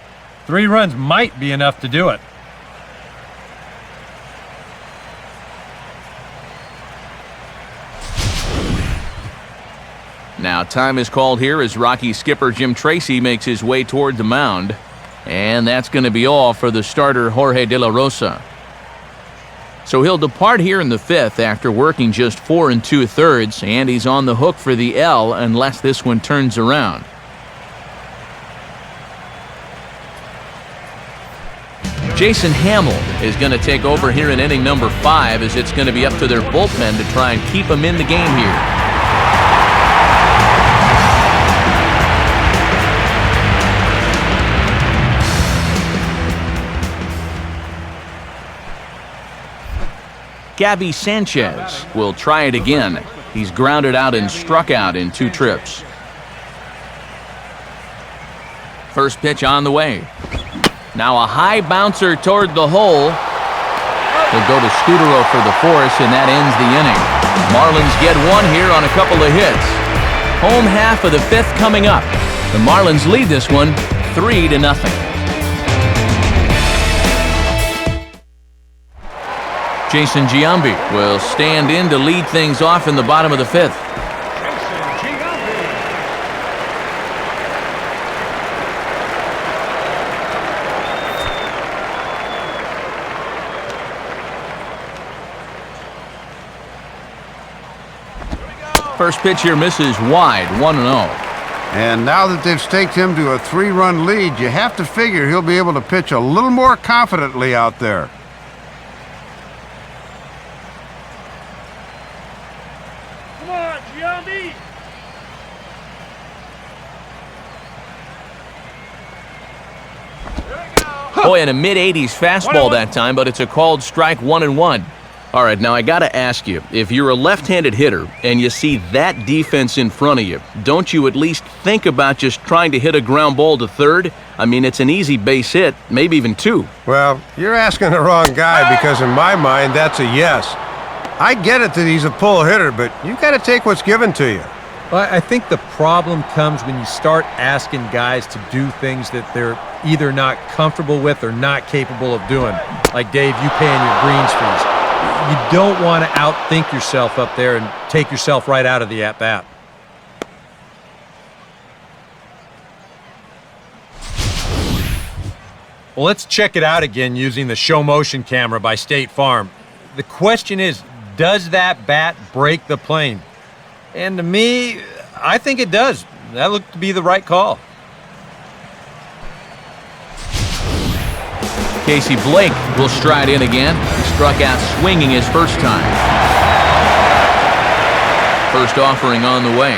3 runs might be enough to do it. Now time is called here as Rocky skipper Jim Tracy makes his way toward the mound. And that's going to be all for the starter Jorge De La Rosa. So he'll depart here in the 5th after working just 4 2/3, and he's on the hook for the L unless this one turns around. Jason Hamill is going to take over here in inning number 5 as it's going to be up to their bullpen to try and keep him in the game here. Gabby Sanchez will try it again. He's grounded out and struck out in 2 trips. First pitch on the way. Now a high bouncer toward the hole. He'll go to Scudero for the force, and that ends the inning. Marlins get 1 here on a couple of hits. Home half of the 5th coming up. The Marlins lead this one 3-0. Jason Giambi will stand in to lead things off in the bottom of the 5th. First pitch here misses wide, 1-0. And now that they've staked him to a 3-run lead, you have to figure he'll be able to pitch a little more confidently out there. Come on, Giambi! Boy, in a mid-80s fastball that time, but it's a called strike, 1-1. All right, now I got to ask you, if you're a left-handed hitter and you see that defense in front of you, don't you at least think about just trying to hit a ground ball to third? I mean, it's an easy base hit, maybe even 2. Well, you're asking the wrong guy because in my mind, that's a yes. I get it that he's a pull hitter, but you got to take what's given to you. Well, I think the problem comes when you start asking guys to do things that they're either not comfortable with or not capable of doing. Like, Dave, you paying your greens fees. You don't want to outthink yourself up there and take yourself right out of the at-bat. Well, let's check it out again using the show motion camera by State Farm. The question is, does that bat break the plane? And to me, I think it does. That looked to be the right call. Casey Blake will stride in again. He struck out swinging his first time. First offering on the way.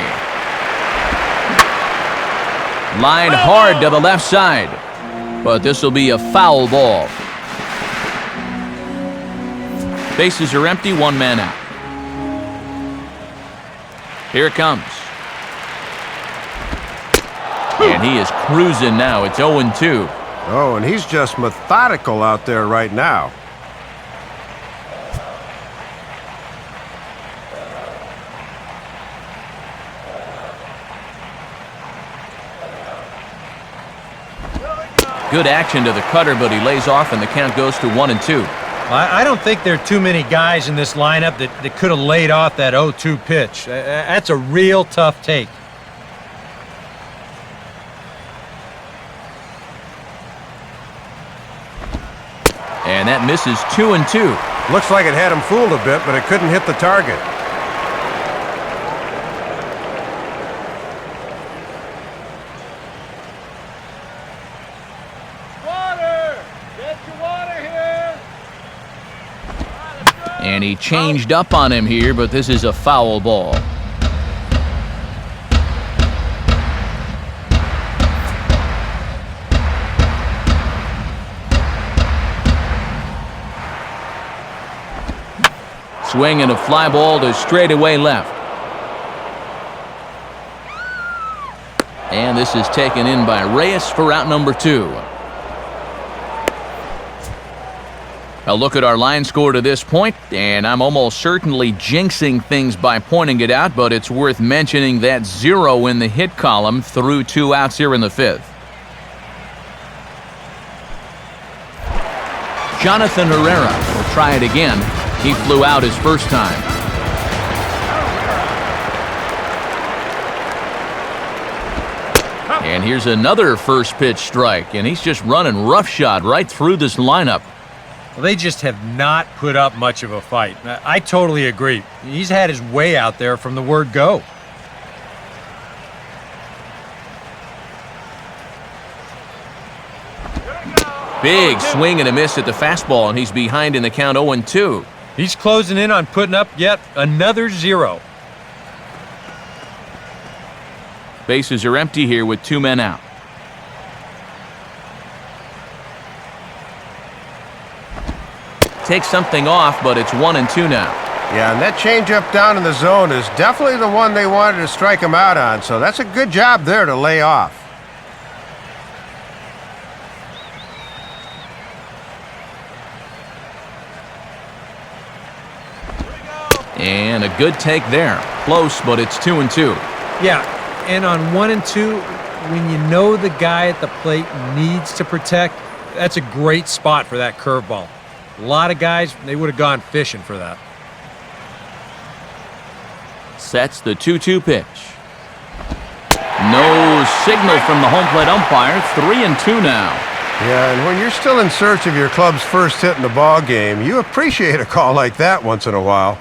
Line hard to the left side, but this will be a foul ball. Bases are empty, 1 man out. Here it comes. And he is cruising now. It's 0-2. Oh, and he's just methodical out there right now. Good action to the cutter, but he lays off, and the count goes to 1-2. I don't think there are too many guys in this lineup that could have laid off that 0-2 pitch. That's a real tough take. And that misses 2-2. Looks like it had him fooled a bit, but it couldn't hit the target. Water! Get your water here! And he changed up on him here, but this is a foul ball. Swing and a fly ball to straightaway left. And this is taken in by Reyes for out number 2. A look at our line score to this point, and I'm almost certainly jinxing things by pointing it out, but it's worth mentioning that 0 in the hit column through 2 outs here in the 5th. Jonathan Herrera will try it again. He flew out his first time. And here's another first pitch strike, and he's just running roughshod right through this lineup. Well, they just have not put up much of a fight. I totally agree. He's had his way out there from the word go. Big swing and a miss at the fastball, and he's behind in the count 0-2. He's closing in on putting up yet another 0. Bases are empty here with 2 men out. Takes something off, but it's 1-2 now. Yeah, and that changeup down in the zone is definitely the one they wanted to strike him out on, so that's a good job there to lay off. And a good take there. Close, but it's 2-2. Yeah, and on 1-2, when you know the guy at the plate needs to protect, that's a great spot for that curveball. A lot of guys, they would have gone fishing for that. Sets the 2-2 pitch. No signal from the home plate umpire. 3-2 now. Yeah, and when you're still in search of your club's first hit in the ball game, you appreciate a call like that once in a while.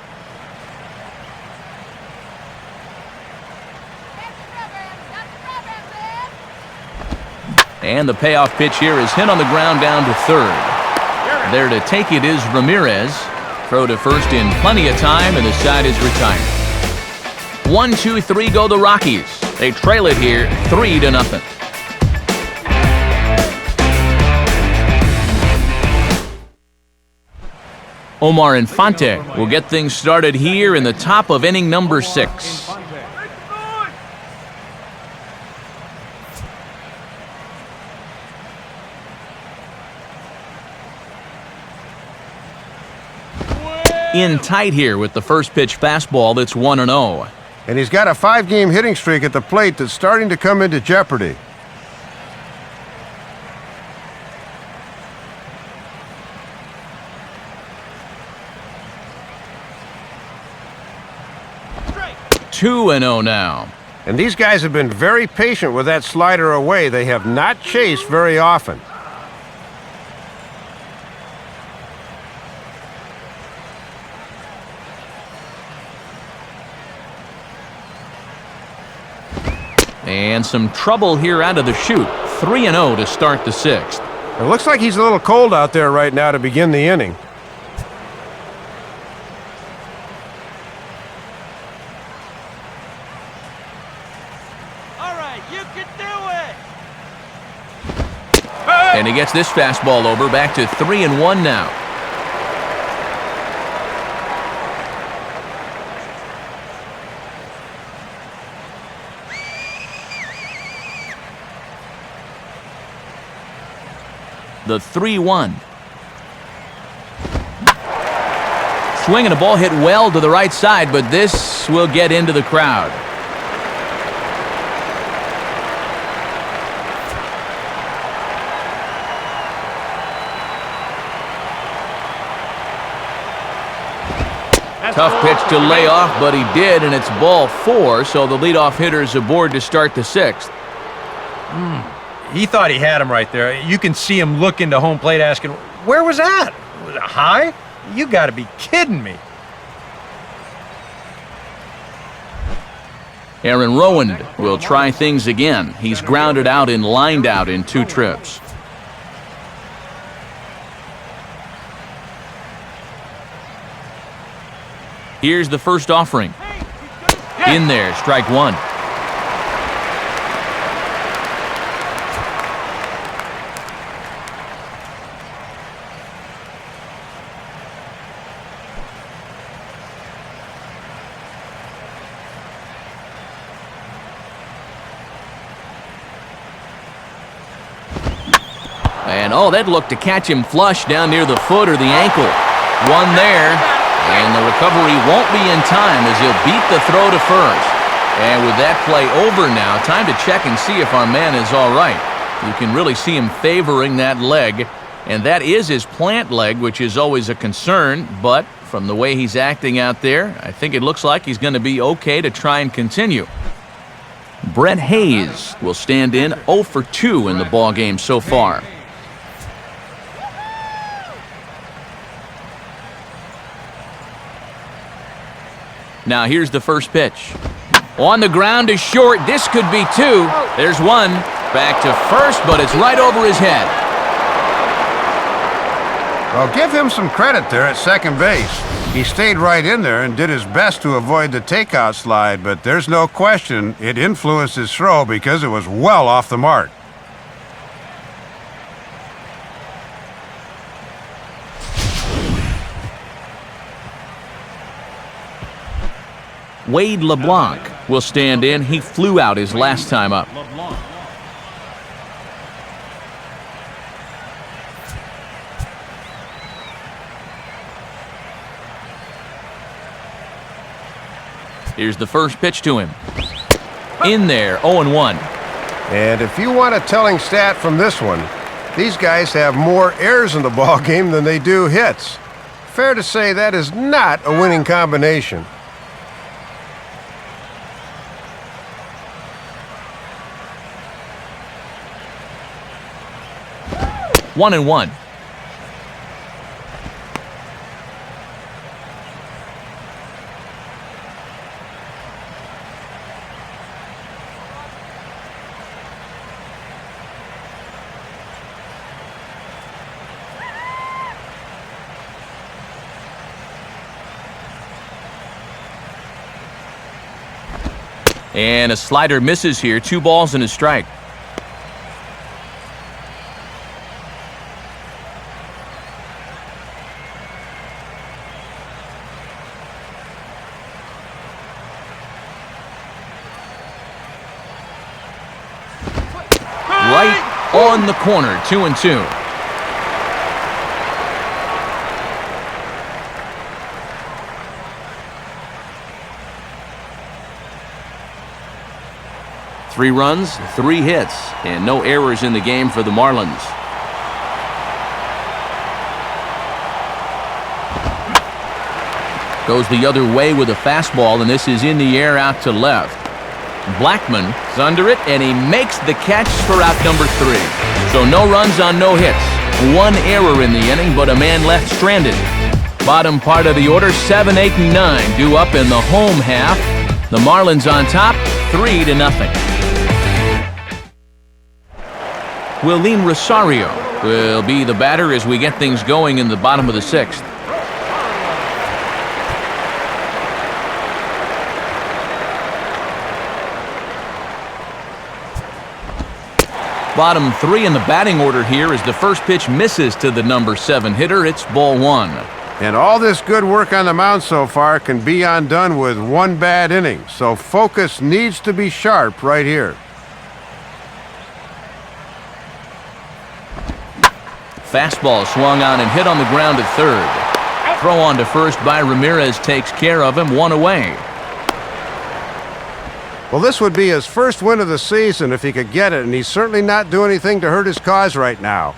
And the payoff pitch here is hit on the ground down to third. There to take it is Ramirez. Throw to first in plenty of time, and the side is retired. 1-2-3 go the Rockies. They trail it here 3-0. Omar Infante will get things started here in the top of inning number 6. In tight here with the first pitch fastball that's 1-0. And he's got a 5-game hitting streak at the plate that's starting to come into jeopardy. Strike. 2-0 now. And these guys have been very patient with that slider away. They have not chased very often. And some trouble here out of the chute. 3-0 to start the 6th. It looks like he's a little cold out there right now to begin the inning. All right, you can do it. And he gets this fastball over, back to 3-1 now. The 3-1. Swing and a ball hit well to the right side, but this will get into the crowd. Tough pitch to lay off, but he did, and it's ball 4, so the leadoff hitter's aboard to start the 6th. He thought he had him right there. You can see him look into home plate asking, where was that? Was it high? You got to be kidding me. Aaron Rowand will try things again. He's grounded out and lined out in 2 trips. Here's the first offering. In there, strike 1. And, oh, that looked to catch him flush down near the foot or the ankle. One there, and the recovery won't be in time as he'll beat the throw to first. And with that play over now, time to check and see if our man is all right. You can really see him favoring that leg, and that is his plant leg, which is always a concern, but from the way he's acting out there, I think it looks like he's going to be okay to try and continue. Brett Hayes will stand in 0 for 2 in the ballgame so far. Now here's the first pitch. On the ground is short. This could be 2. There's 1. Back to first, but it's right over his head. Well, give him some credit there at second base. He stayed right in there and did his best to avoid the takeout slide, but there's no question it influenced his throw because it was well off the mark. Wade LeBlanc will stand in. He flew out his last time up. Here's the first pitch to him. In there, 0-1. And if you want a telling stat from this one, these guys have more errors in the ball game than they do hits. Fair to say that is not a winning combination. One and one. And a slider misses here. 2 balls and a strike. Right on the corner, 2-2. Three runs, 3 hits, and no errors in the game for the Marlins. Goes the other way with a fastball, and this is in the air out to left. Blackman is under it, and he makes the catch for out number 3. So no runs on no hits. 1 error in the inning, but a man left stranded. Bottom part of the order, 7, 8, and 9 due up in the home half. The Marlins on top, 3-0. Willeen Rosario will be the batter as we get things going in the bottom of the 6th. Bottom 3 in the batting order here as the first pitch misses to the number 7 hitter. It's ball 1. And all this good work on the mound so far can be undone with 1 bad inning, so focus needs to be sharp right here. Fastball swung on and hit on the ground to third. Throw on to first by Ramirez takes care of him. 1 away. Well, this would be his first win of the season if he could get it, and he's certainly not doing anything to hurt his cause right now.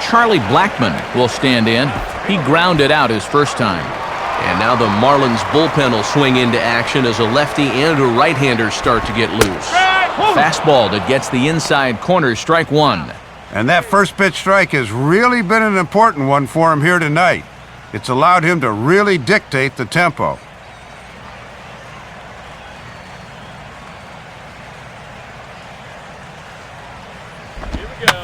Charlie Blackman will stand in. He grounded out his first time. And now the Marlins bullpen will swing into action as a lefty and a right-hander start to get loose. Fastball that gets the inside corner, strike 1. And that first pitch strike has really been an important one for him here tonight. It's allowed him to really dictate the tempo.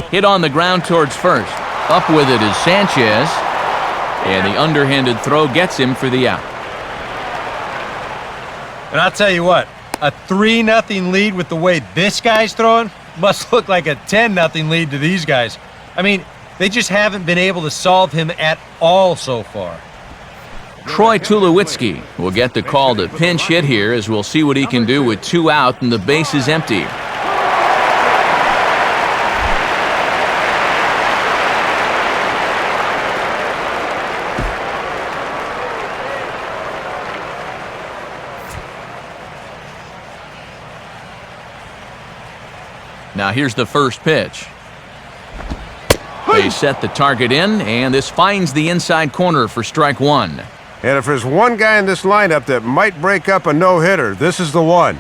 Hit on the ground towards first. Up with it is Sanchez. And the underhanded throw gets him for the out. And I'll tell you what, a 3-0 lead with the way this guy's throwing must look like a 10-0 lead to these guys. I mean, they just haven't been able to solve him at all so far. Troy Tulowitzki will get the call to pinch hit here as we'll see what he can do with 2 out and the base is empty. Now here's the first pitch. They set the target in, and this finds the inside corner for strike one. And if there's one guy in this lineup that might break up a no-hitter, this is the one.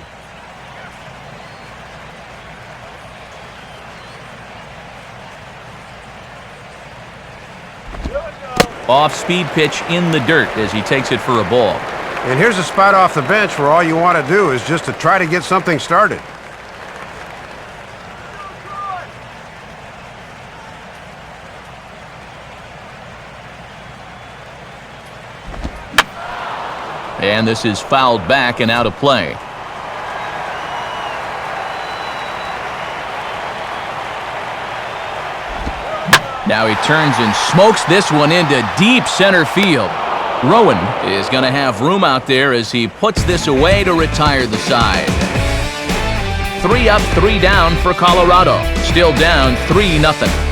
Off-speed pitch in the dirt as he takes it for a ball. And here's a spot off the bench where all you want to do is just to try to get something started. And this is fouled back and out of play. Now he turns and smokes this one into deep center field. Rowan is going to have room out there as he puts this away to retire the side. 3 up, 3 down for Colorado. Still down 3-0.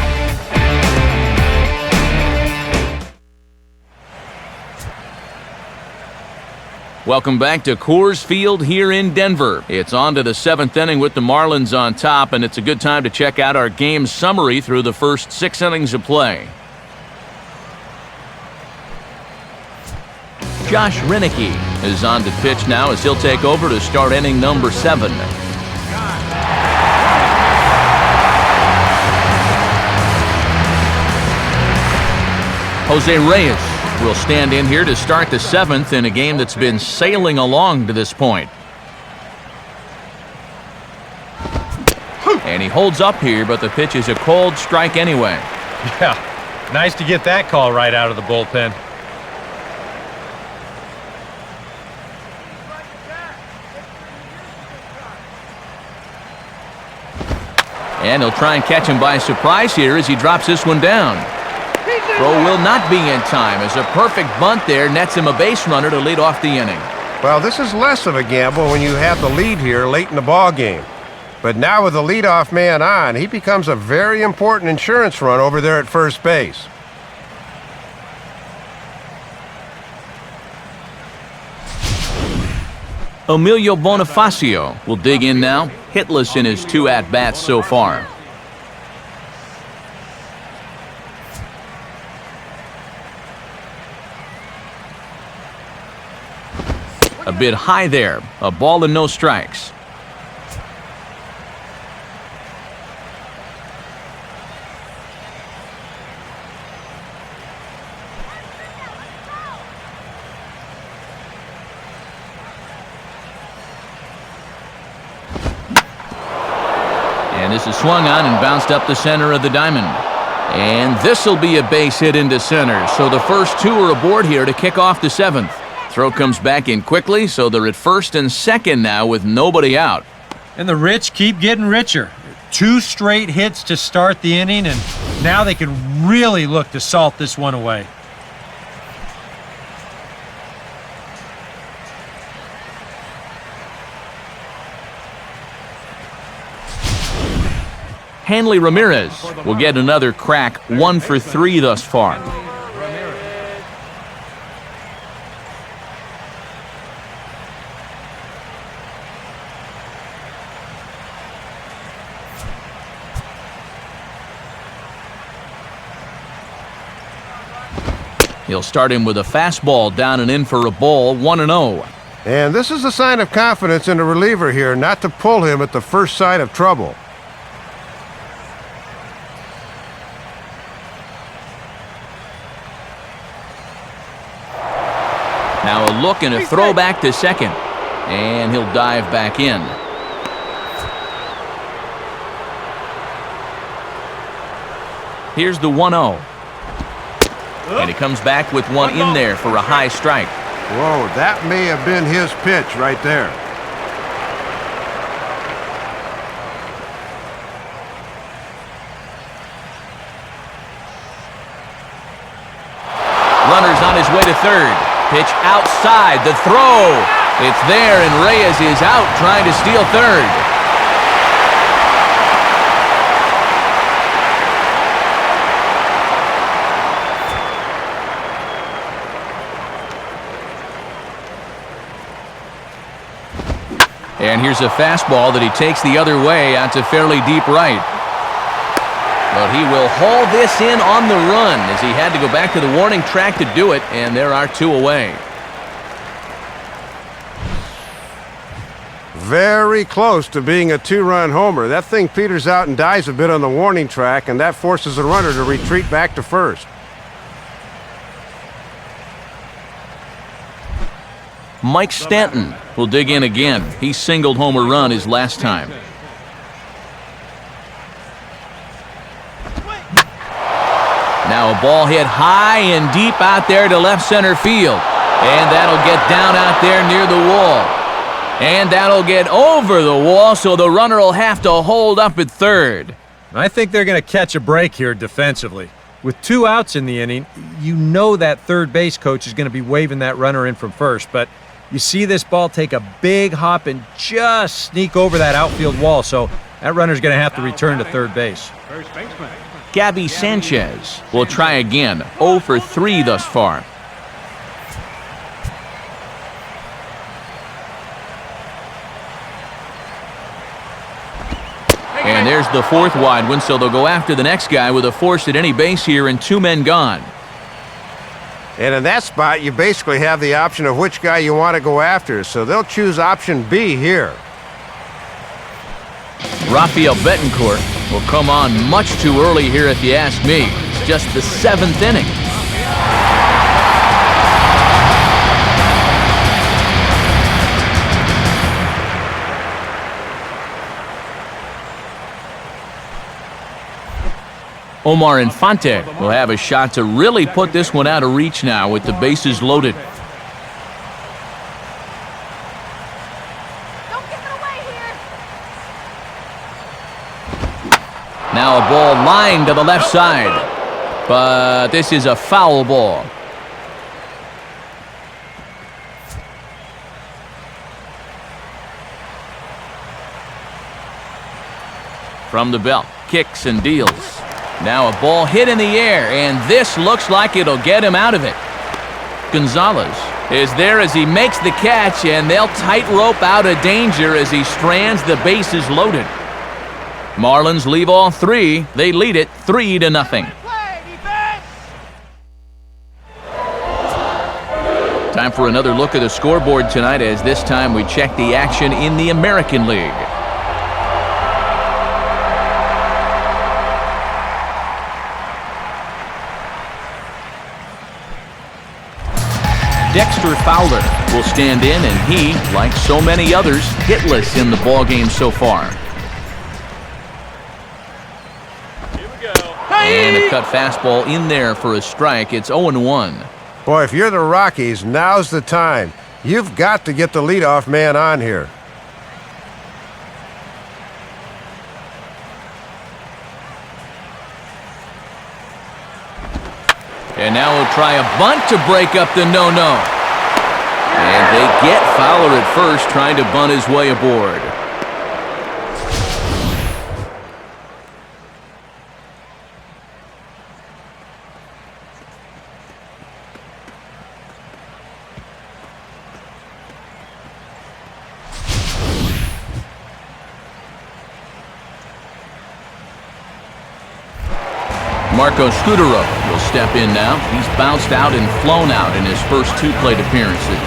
Welcome back to Coors Field here in Denver. It's on to the 7th inning with the Marlins on top, and it's a good time to check out our game summary through the first 6 innings of play. Josh Renicky is on to pitch now as he'll take over to start inning number 7. Jose Reyes will stand in here to start the 7th in a game that's been sailing along to this point. And he holds up here, but the pitch is a cold strike anyway. Yeah, nice to get that call right out of the bullpen. And he'll try and catch him by surprise here as he drops this one down. Throw will not be in time as a perfect bunt there nets him a base runner to lead off the inning. Well, this is less of a gamble when you have the lead here late in the ball game. But now with the leadoff man on, he becomes a very important insurance run over there at first base. Emilio Bonifacio will dig in now, hitless in his 2 at-bats so far. A bit high there, a ball and no strikes. And this is swung on and bounced up the center of the diamond. And this will be a base hit into center, so the first 2 are aboard here to kick off the 7th. Throw comes back in quickly, so they're at first and second now with nobody out. And the rich keep getting richer. 2 straight hits to start the inning, and now they can really look to salt this one away. Hanley Ramirez will get another crack, 1 for 3 thus far. He'll start him with a fastball down and in for a ball, 1-0. And this is a sign of confidence in the reliever here, not to pull him at the first sign of trouble. Now a look and a throw back to second. And he'll dive back in. Here's the 1-0. And he comes back with one in there for a high strike. Whoa, that may have been his pitch right there. Runner's on his way to third. Pitch outside, the throw. It's there, and Reyes is out trying to steal third. And here's a fastball that he takes the other way out to fairly deep right. But he will haul this in on the run as he had to go back to the warning track to do it, and there are 2 away. Very close to being a 2-run homer. That thing peters out and dies a bit on the warning track, and that forces the runner to retreat back to first. Mike Stanton will dig in again. He singled home a run his last time. Now a ball hit high and deep out there to left center field. And that'll get down out there near the wall. And that'll get over the wall, so the runner will have to hold up at third. I think they're going to catch a break here defensively. With 2 outs in the inning, you know that third base coach is going to be waving that runner in from first. But you see this ball take a big hop and just sneak over that outfield wall, so that runner's going to have to return to third base. First baseman. Gabby Sanchez will try again. 0 for 3 thus far. And there's the 4th wide one, so they'll go after the next guy with a force at any base here and 2 men gone. And in that spot, you basically have the option of which guy you want to go after, so they'll choose option B here. Rafael Betancourt will come on much too early here if you ask me. It's just the 7th inning. Omar Infante will have a shot to really put this one out of reach now with the bases loaded. Don't give it away here. Now a ball lined to the left side, but this is a foul ball. From the belt, kicks and deals. Now a ball hit in the air, and this looks like it'll get him out of it. Gonzalez is there as he makes the catch, and they'll tightrope out of danger as he strands the bases loaded. Marlins leave all 3. They lead it 3-0. Time for another look at the scoreboard tonight, as this time we check the action in the American League. Dexter Fowler will stand in, and he, like so many others, hitless in the ballgame so far. Here we go. And a cut fastball in there for a strike. It's 0-1. Boy, if you're the Rockies, now's the time. You've got to get the leadoff man on here. And now we'll try a bunt to break up the no-no. And they get Fowler at first, trying to bunt his way aboard. Marco Scudero will step in now. He's bounced out and flown out in his first 2 plate appearances.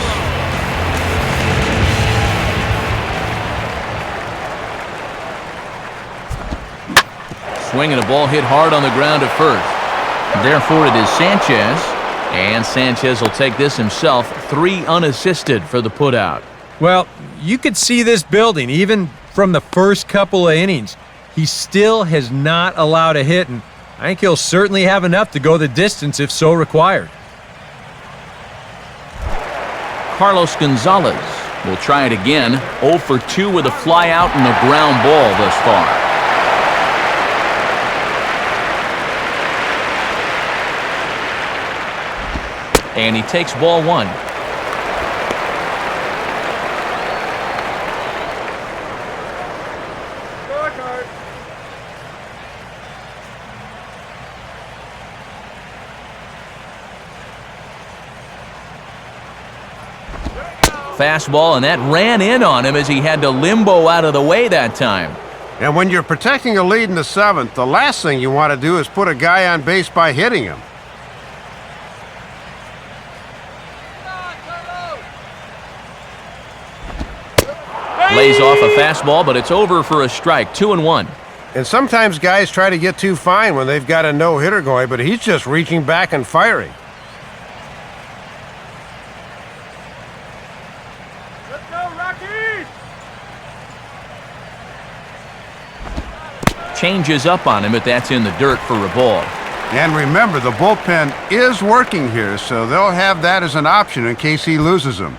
Swinging a ball hit hard on the ground at first. Therefore, it is Sanchez. And Sanchez will take this himself. 3 unassisted for the putout. Well, you could see this building even from the first couple of innings. He still has not allowed a hit, and I think he'll certainly have enough to go the distance if so required. Carlos Gonzalez will try it again. 0 for 2 with a fly out and a ground ball thus far. And he takes ball 1. Scorecard. fastball, and that ran in on him as he had to limbo out of the way that time. And when you're protecting a lead in the 7th, the last thing you want to do is put a guy on base by hitting him. Lays off a fastball, but it's over for a strike, 2-1. And sometimes guys try to get too fine when they've got a no-hitter going, but he's just reaching back and firing. Let's go, Rockies! Changes up on him, but that's in the dirt for a ball. And remember, the bullpen is working here, so they'll have that as an option in case he loses him.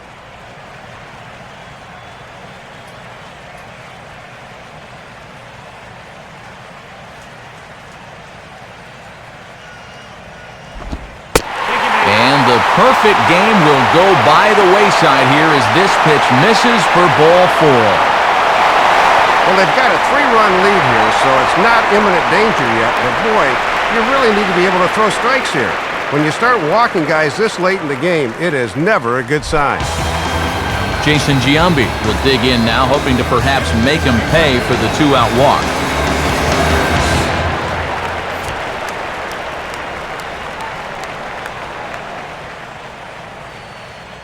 Perfect game will go by the wayside here as this pitch misses for ball 4. Well, they've got a 3-run lead here, so it's not imminent danger yet, but boy, you really need to be able to throw strikes here. When you start walking guys this late in the game, it is never a good sign. Jason Giambi will dig in now, hoping to perhaps make him pay for the 2-out walk.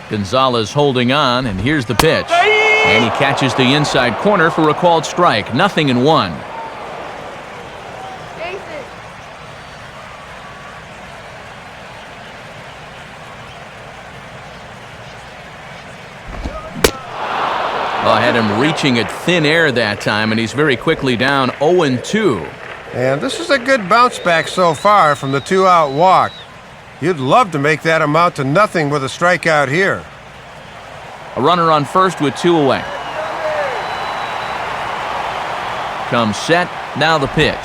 Gonzalez holding on, and here's the pitch. And he catches the inside corner for a called strike. 0-1. Well, I had him reaching at thin air that time, and he's very quickly down 0-2. And this is a good bounce back so far from the 2-out walk. You'd love to make that amount to nothing with a strikeout here. A runner on first with 2 away. Comes set, now the pitch.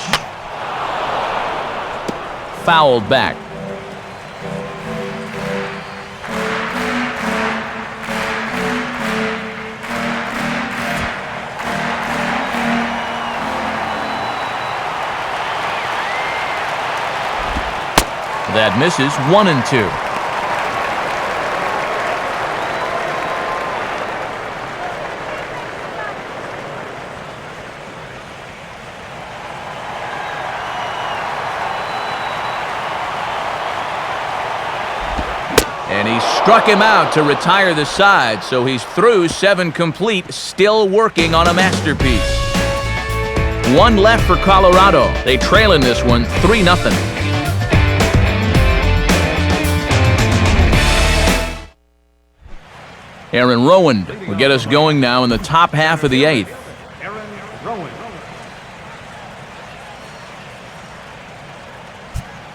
Fouled back. That misses, 1-2. And he struck him out to retire the side, so he's through 7 complete, still working on a masterpiece. 1 left for Colorado. They trail in this one, 3-0. Aaron Rowand will get us going now in the top half of the 8th. Aaron Rowand.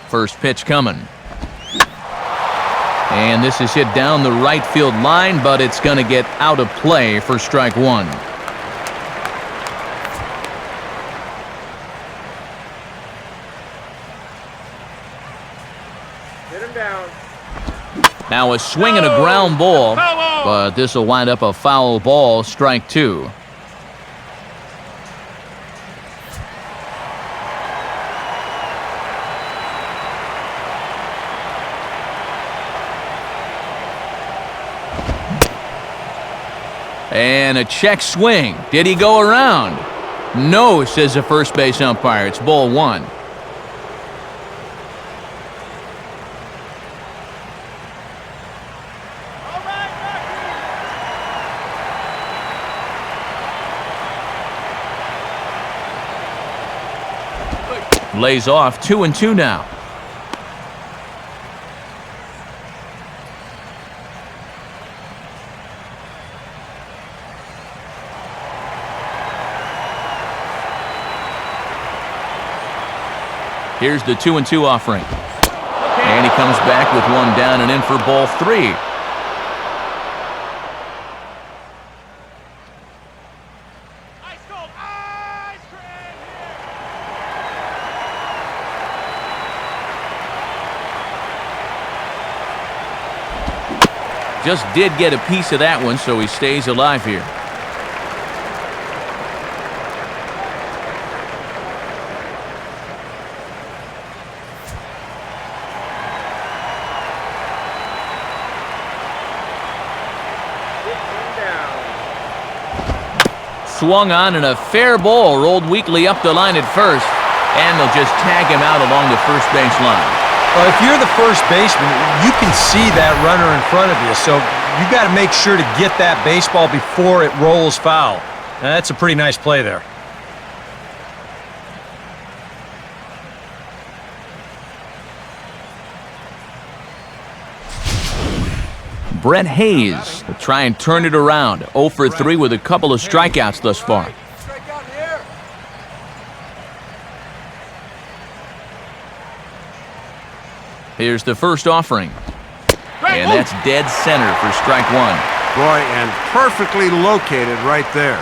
First pitch coming. And this is hit down the right field line, but it's going to get out of play for strike 1. Hit him down. Now a swing and a ground ball, but this will wind up a foul ball, strike 2. And a check swing. Did he go around? No, says the first base umpire. It's ball 1. Lays off, 2-2 now. Here's the 2-2 offering. And he comes back with one down and in for ball 3. Just did get a piece of that one, so he stays alive here. swung on, and a fair ball rolled weakly up the line at first, and they'll just tag him out along the first base line. Well, if you're the first baseman, you can see that runner in front of you, so you got to make sure to get that baseball before it rolls foul. Now, that's a pretty nice play there. Brett Hayes will try and turn it around. 0 for 3 with a couple of strikeouts thus far. Here's the first offering. And that's dead center for strike one. Boy, and perfectly located right there.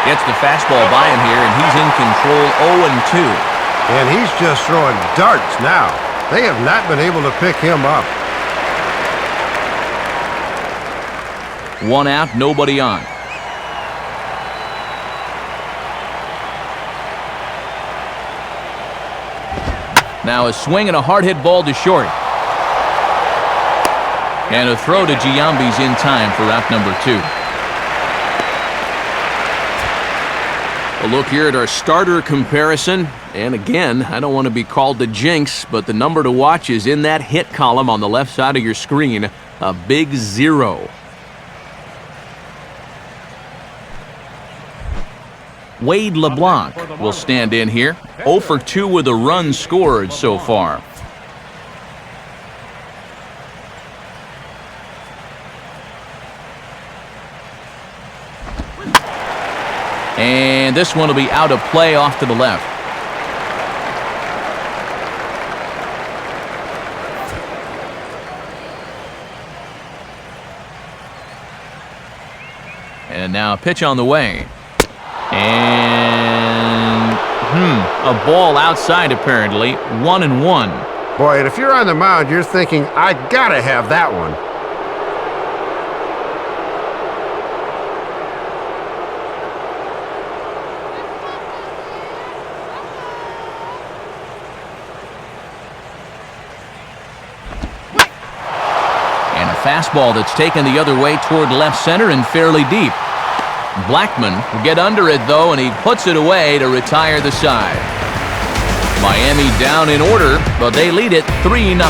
Gets the fastball by him here, and he's in control 0-2. And he's just throwing darts now. They have not been able to pick him up. 1 out, nobody on. Now a swing and a hard hit ball to short. And a throw to Giambi's in time for out number 2. A look here at our starter comparison. And again, I don't want to be called the jinx, but the number to watch is in that hit column on the left side of your screen, a big 0. Wade LeBlanc will stand in here. 0 for 2 with a run scored so far. And this one will be out of play off to the left. And now a pitch on the way. And a ball outside apparently. 1-1. Boy, and if you're on the mound, you're thinking, I gotta have that one. And a fastball that's taken the other way toward left center and fairly deep. Blackman will get under it, though, and he puts it away to retire the side. Miami down in order, but they lead it 3-0.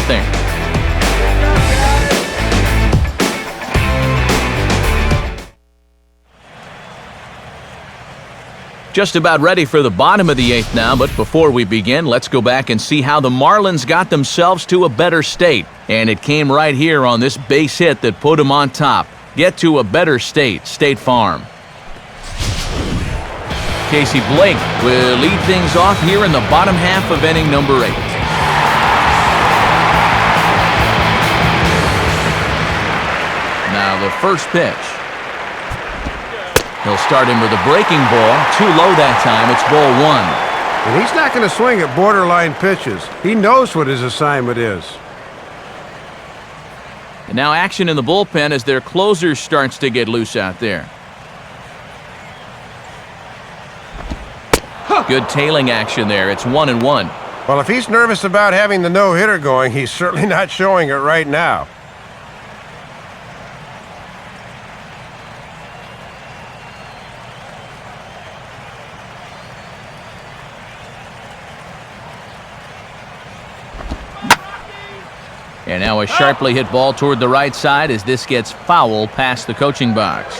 Just about ready for the bottom of the 8th now, but before we begin, let's go back and see how the Marlins got themselves to a better state. And it came right here on this base hit that put them on top. Get to a better state, State Farm. Casey Blake will lead things off here in the bottom half of inning number 8. Now the first pitch. He'll start him with a breaking ball. Too low that time. It's ball 1. And he's not going to swing at borderline pitches. He knows what his assignment is. And now action in the bullpen as their closer starts to get loose out there. Good tailing action there. It's 1-1. Well, if he's nervous about having the no-hitter going, he's certainly not showing it right now. And now a sharply hit ball toward the right side as this gets foul past the coaching box.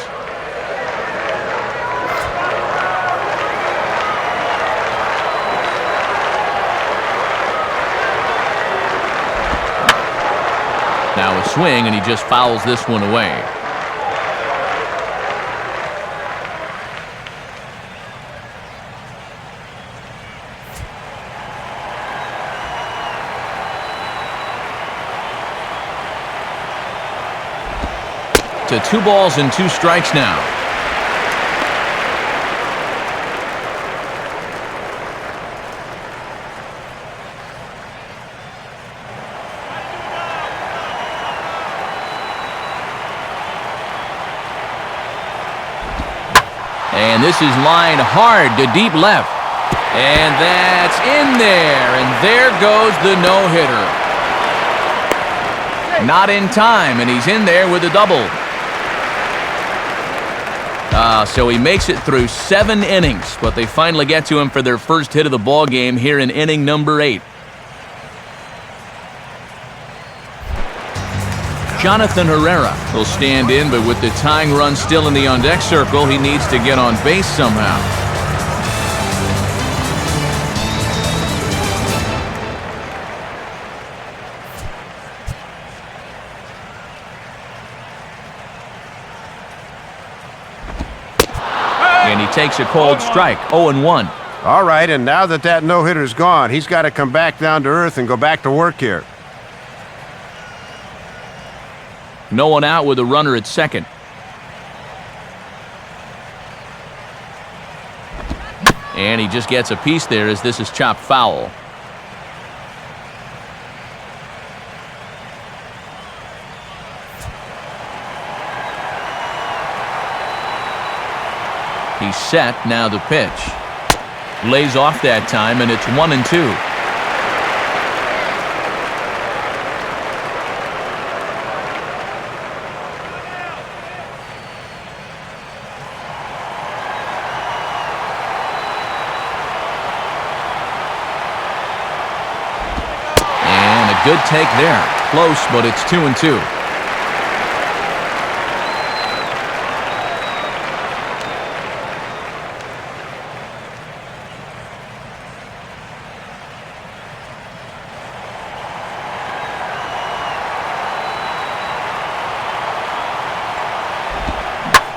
Now a swing, and he just fouls this one away. To 2 balls and 2 strikes now. And this is lined hard to deep left. And that's in there. And there goes the no-hitter. Not in time, and he's in there with a double. So he makes it through 7 innings, but they finally get to him for their first hit of the ball game here in inning number 8. Jonathan Herrera will stand in, but with the tying run still in the on-deck circle, he needs to get on base somehow. And he takes a cold strike, 0-1. All right, and now that no-hitter's gone, he's got to come back down to earth and go back to work here. No one out with a runner at second. And he just gets a piece there as this is chopped foul. He's set, now the pitch. Lays off that time, and it's 1-2. Good take there. Close, but it's 2-2.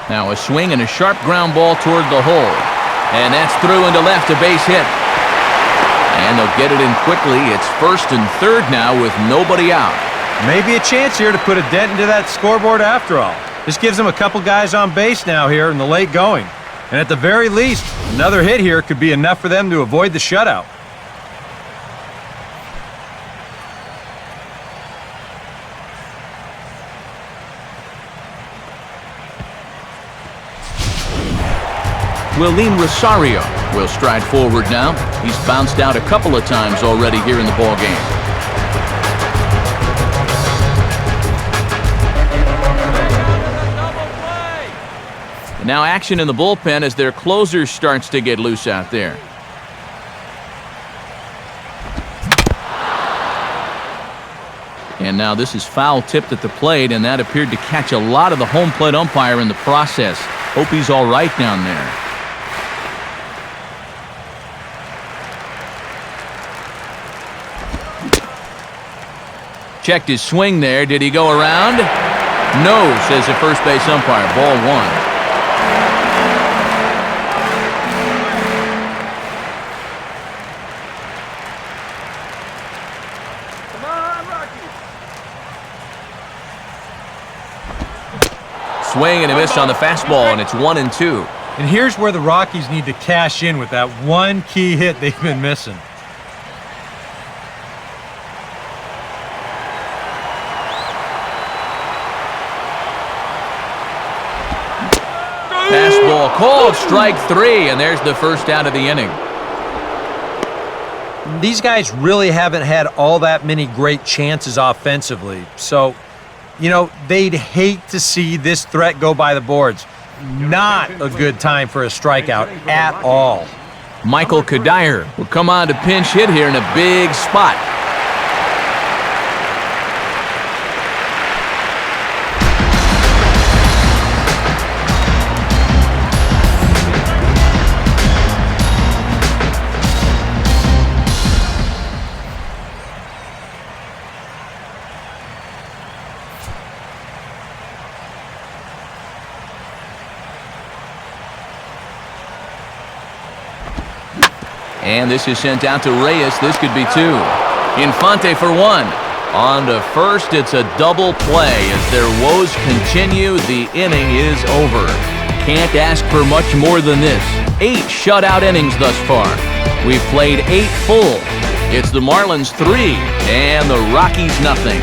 Now a swing and a sharp ground ball toward the hole. And that's through into left, a base hit. And they'll get it in quickly. It's first and third now with nobody out. Maybe a chance here to put a dent into that scoreboard after all. This gives them a couple guys on base now here in the late going. And at the very least, another hit here could be enough for them to avoid the shutout. Willeen Rosario will stride forward now. He's bounced out a couple of times already here in the ball game. And now action in the bullpen as their closer starts to get loose out there. And now this is foul tipped at the plate, and that appeared to catch a lot of the home plate umpire in the process. Hope he's all right down there. Checked his swing there. Did he go around? No, says the first base umpire. Ball 1. Come on, Rocky. Swing and a miss on the fastball, and it's 1-2. And here's where the Rockies need to cash in with that one key hit they've been missing. Fastball called, strike 3, and there's the first out of the inning. These guys really haven't had all that many great chances offensively. So, you know, they'd hate to see this threat go by the boards. Not a good time for a strikeout at all. Michael Kadire will come on to pinch hit here in a big spot. And this is sent out to Reyes. This could be 2. Infante for 1. On to first, it's a double play. As their woes continue, the inning is over. Can't ask for much more than this. 8 shutout innings thus far. We've played 8 full. It's the Marlins 3 and the Rockies nothing.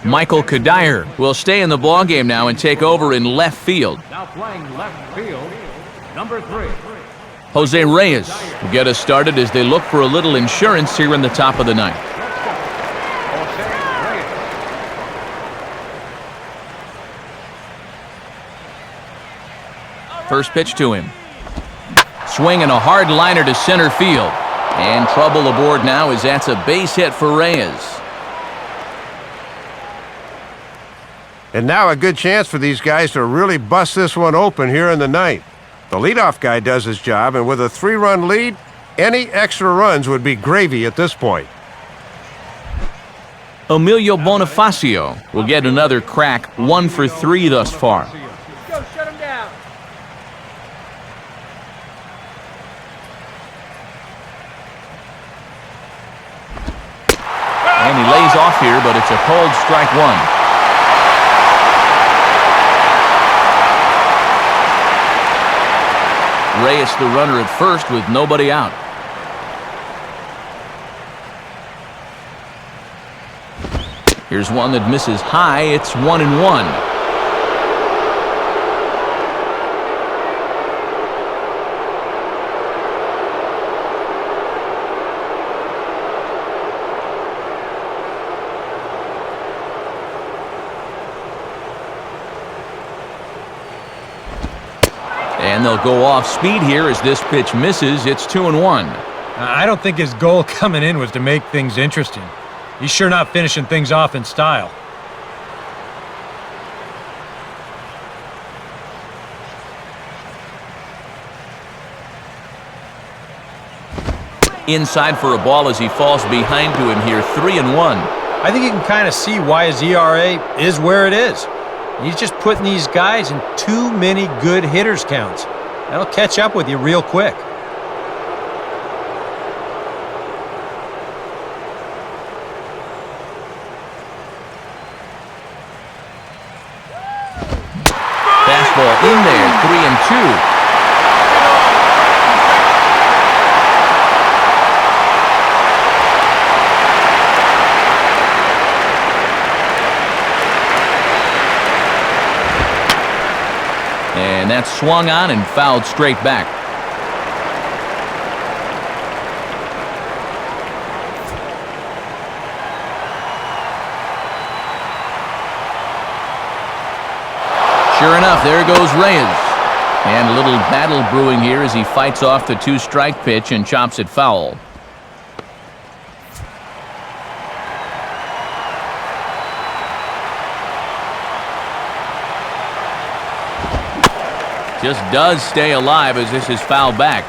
Michael Kadire will stay in the ballgame now and take over in left field. Now playing left field, number 3. Jose Reyes will get us started as they look for a little insurance here in the top of the ninth. First pitch to him. Swing and a hard liner to center field. And trouble aboard now as that's a base hit for Reyes. And now a good chance for these guys to really bust this one open here in the ninth. The leadoff guy does his job, and with a 3-run lead, any extra runs would be gravy at this point. Emilio Bonifacio will get another crack, 1 for 3 thus far. Go, shut him down. And he lays off here, but it's a cold strike 1. Reyes the runner at first with nobody out. Here's one that misses high. It's 1-1. And they'll go off speed here as this pitch misses. It's 2-1. I don't think his goal coming in was to make things interesting. He's sure not finishing things off in style. Inside for a ball as he falls behind to him here. 3-1. I think you can kind of see why his ERA is where it is. He's just putting these guys in too many good hitters counts. That'll catch up with you real quick. Fastball in there, 3-2. And that's swung on and fouled straight back. Sure enough, there goes Reyes. And a little battle brewing here as he fights off the 2-strike pitch and chops it foul. Just does stay alive as this is fouled back.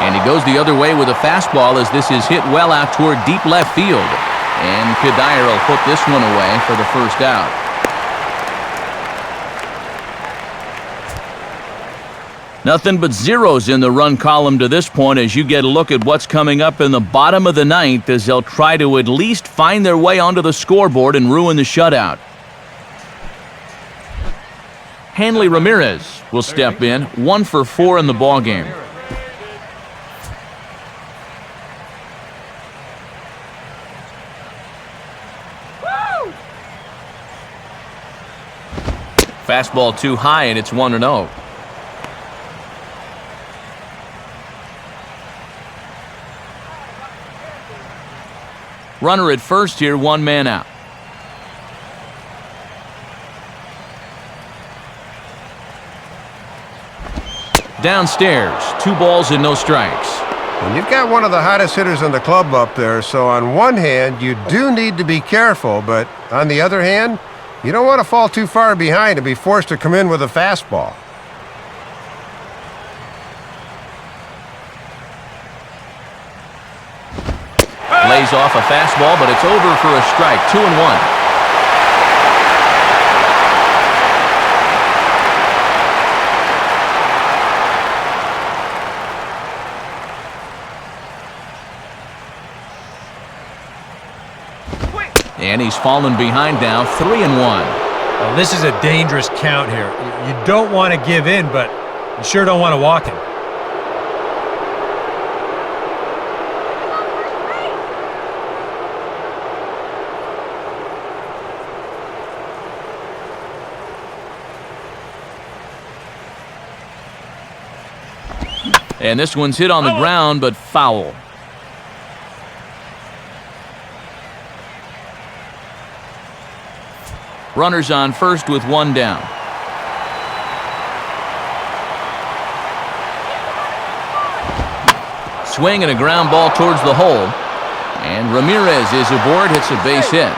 And he goes the other way with a fastball as this is hit well out toward deep left field. And Kadire will put this one away for the first out. Nothing but zeros in the run column to this point as you get a look at what's coming up in the bottom of the ninth as they'll try to at least find their way onto the scoreboard and ruin the shutout. Hanley Ramirez will step in, 1 for 4 in the ballgame. Fastball too high and it's 1-0. Runner at first here, 1 man out. Downstairs, 2 balls and no strikes. And you've got one of the hottest hitters in the club up there, so on one hand, you do need to be careful, but on the other hand, you don't want to fall too far behind and be forced to come in with a fastball. Lays off a fastball, but it's over for a strike. 2-1. And he's fallen behind now, 3-1. Well, this is a dangerous count here. You don't want to give in, but you sure don't want to walk him. And this one's hit on the ground, but foul. Runners on first with one down. Swing and a ground ball towards the hole. And Ramirez is aboard, hits a base hit.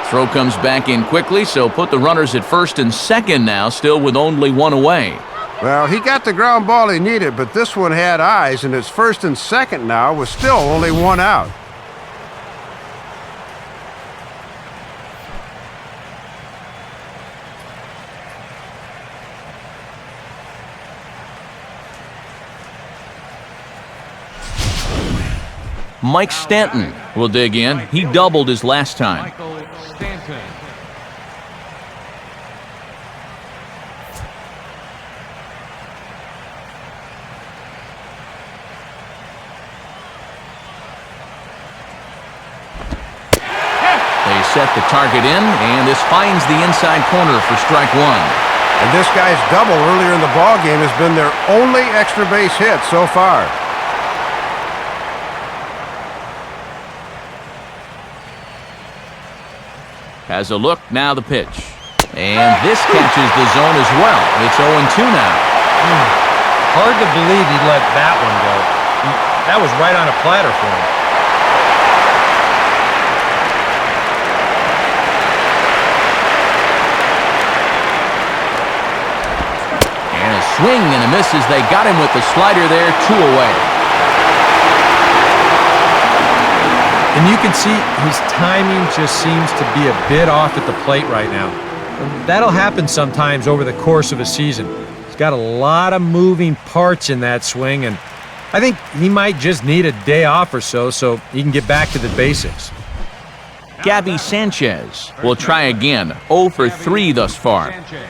Throw comes back in quickly, so put the runners at first and second now, still with only one away. Well, he got the ground ball he needed, but this one had eyes, and it's first and second now with still only one out. Mike Stanton will dig in. He doubled his last time. Michael Stanton. They set the target in, and this finds the inside corner for strike one. And this guy's double earlier in the ballgame has been their only extra base hit so far. Has a look, now the pitch. And this catches the zone as well. It's 0-2 now. Hard to believe he let that one go. That was right on a platter for him. And a swing and a miss as they got him with the slider there, 2 away. And you can see his timing just seems to be a bit off at the plate right now. That'll happen sometimes over the course of a season. He's got a lot of moving parts in that swing, and I think he might just need a day off or so he can get back to the basics. Gabby Sanchez will try again. 0 for 3 thus far. Sanchez.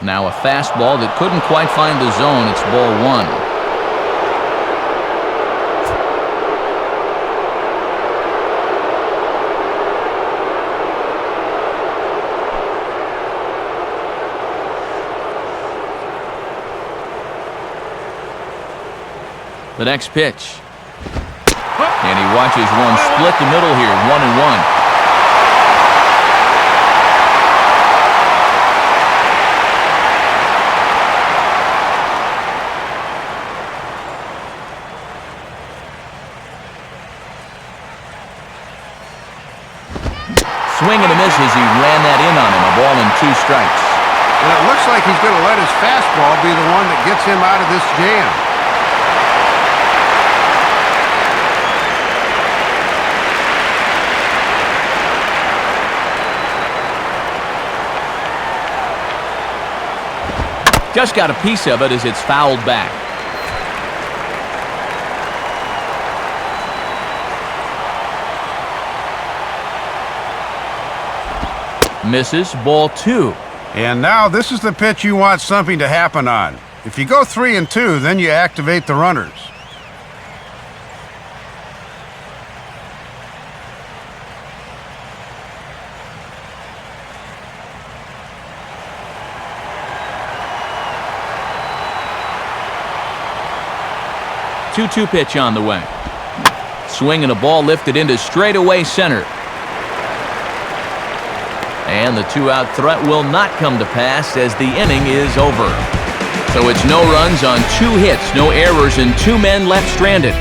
Now a fastball that couldn't quite find the zone. It's ball 1. The next pitch. And he watches one split the middle here, 1-1. Swing and a miss as he ran that in on him. A ball and 2 strikes. And it looks like he's going to let his fastball be the one that gets him out of this jam. Just got a piece of it as it's fouled back. Misses, ball 2. And now this is the pitch you want something to happen on. If you go 3-2, then you activate the runners. Two pitch on the way. Swing and a ball lifted into straightaway center. And the 2-out threat will not come to pass as the inning is over. So it's no runs on 2 hits, no errors, and 2 men left stranded.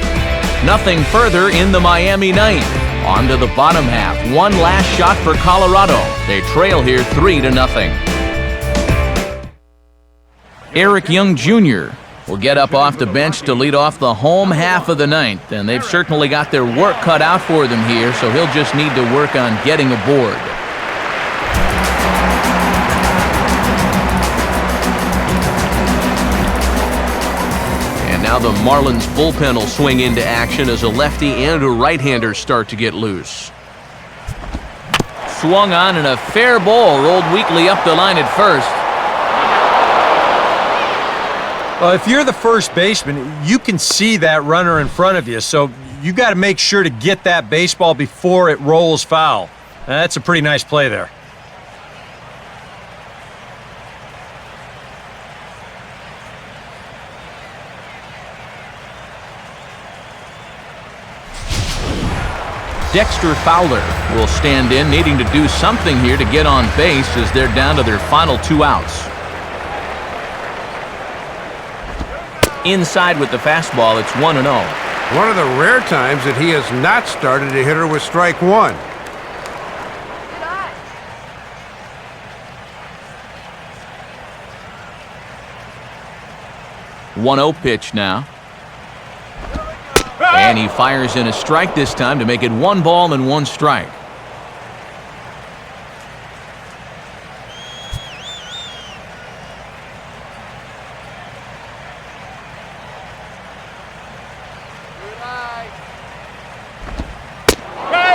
Nothing further in the Miami ninth. On to the bottom half. One last shot for Colorado. They trail here 3-0. Eric Young Jr. will get up off the bench to lead off the home half of the ninth. And they've certainly got their work cut out for them here, so he'll just need to work on getting aboard. Now the Marlins bullpen will swing into action as a lefty and a right-hander start to get loose. Swung on and a fair ball rolled weakly up the line at first. Well, if you're the first baseman, you can see that runner in front of you, so you got to make sure to get that baseball before it rolls foul. That's a pretty nice play there. Dexter Fowler will stand in, needing to do something here to get on base as they're down to their final 2 outs. Inside with the fastball, it's 1-0. One of the rare times that he has not started a hitter with strike one. Good eye. 1-0 pitch now. And he fires in a strike this time to make it 1 ball and 1 strike.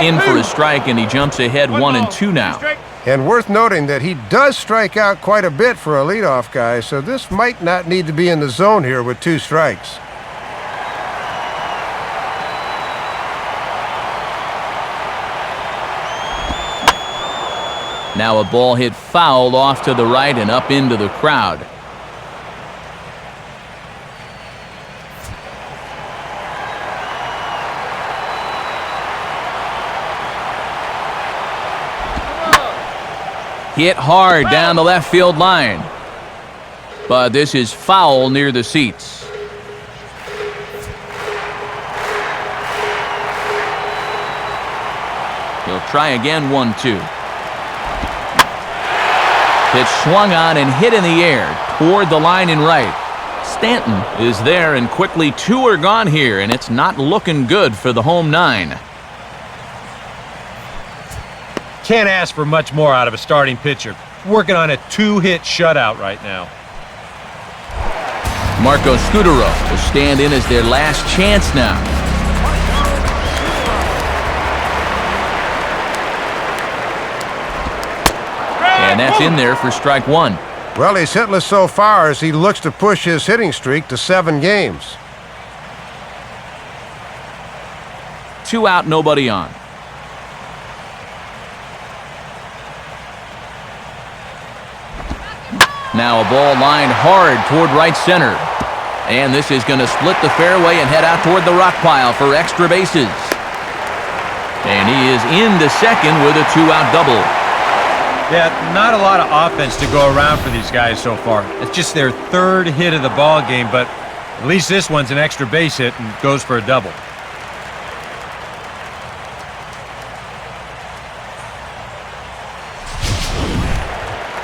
In for a strike, and he jumps ahead 1-2 now. And worth noting that he does strike out quite a bit for a leadoff guy, so this might not need to be in the zone here with 2 strikes. Now a ball hit foul off to the right and up into the crowd. Hit hard down the left field line. But this is foul near the seats. He'll try again, 1-2. Pitch swung on and hit in the air toward the line in right. Stanton is there, and quickly 2 are gone here, and it's not looking good for the home 9. Can't ask for much more out of a starting pitcher. Working on a 2-hit shutout right now. Marco Scudero will stand in as their last chance now. And that's in there for strike 1. Well, he's hitless so far as he looks to push his hitting streak to 7 games. 2 out, nobody on. Now a ball lined hard toward right center. And this is going to split the fairway and head out toward the rock pile for extra bases. And he is into second with a 2-out double. Yeah, not a lot of offense to go around for these guys so far. It's just their 3rd hit of the ball game, but at least this one's an extra base hit and goes for a double.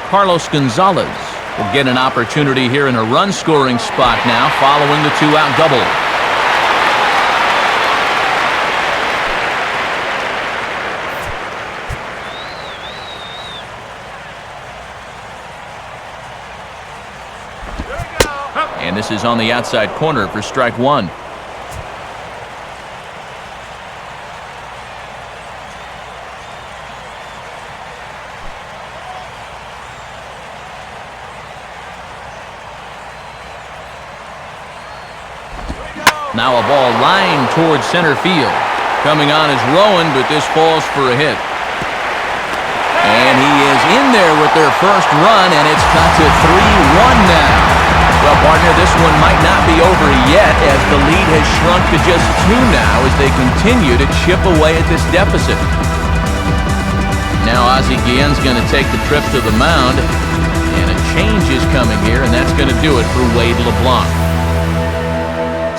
Carlos Gonzalez will get an opportunity here in a run-scoring spot now following the 2-out double. And this is on the outside corner for strike 1. Now a ball lined towards center field. Coming on is Rowan, but this falls for a hit. And he is in there with their first run, and it's cut to 3-1 now. Well, partner, this one might not be over yet as the lead has shrunk to just 2 now as they continue to chip away at this deficit. Now Ozzie Guillen's going to take the trip to the mound, and a change is coming here, and that's going to do it for Wade LeBlanc.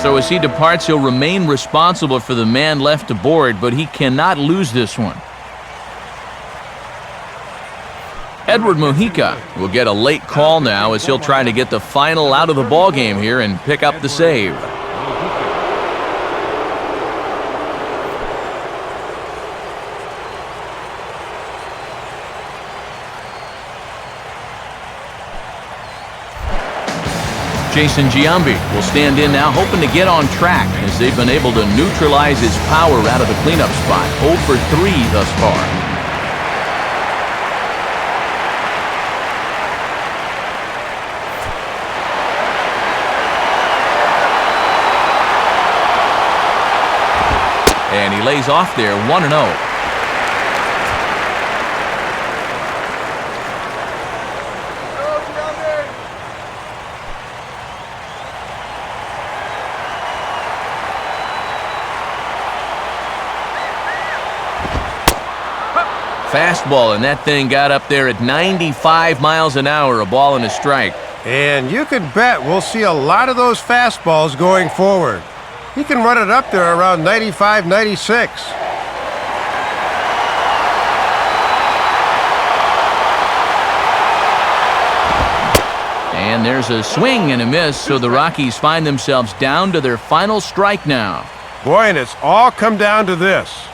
So as he departs, he'll remain responsible for the man left aboard, but he cannot lose this one. Edward Mujica will get a late call now as he'll try to get the final out of the ball game here and pick up the save. Jason Giambi will stand in now, hoping to get on track as they've been able to neutralize his power out of the cleanup spot. 0 for 3 thus far. And he lays off there, 1-0. fastball, and that thing got up there at 95 miles an hour, a ball and a strike. And you can bet we'll see a lot of those fastballs going forward. He can run it up there around 95, 96. And there's a swing and a miss, so the Rockies find themselves down to their final strike now. Boy, and it's all come down to this.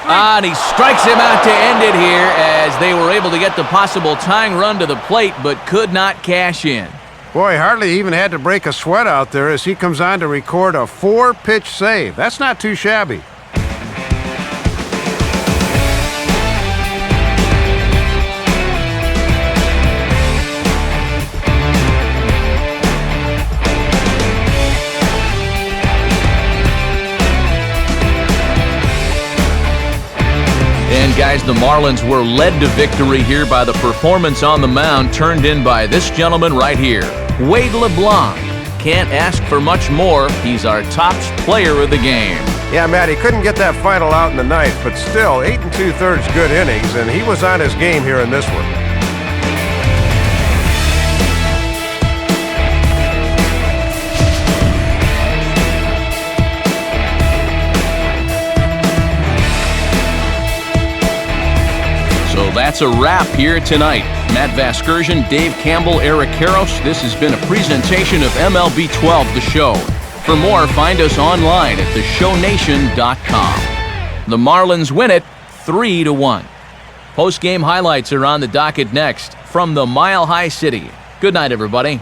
And he strikes him out to end it here as they were able to get the possible tying run to the plate but could not cash in. Boy, hardly even had to break a sweat out there as he comes on to record a 4-pitch save. That's not too shabby. And guys, the Marlins were led to victory here by the performance on the mound turned in by this gentleman right here, Wade LeBlanc. Can't ask for much more. He's our top player of the game. Yeah, Matt, he couldn't get that final out in the ninth, but still, 8 2/3 good innings, and he was on his game here in this one. So that's a wrap here tonight. Matt Vasgersian, Dave Campbell, Eric Karros. This has been a presentation of MLB 12, The Show. For more, find us online at theshownation.com. The Marlins win it 3-1. Post-game highlights are on the docket next from the Mile High City. Good night, everybody.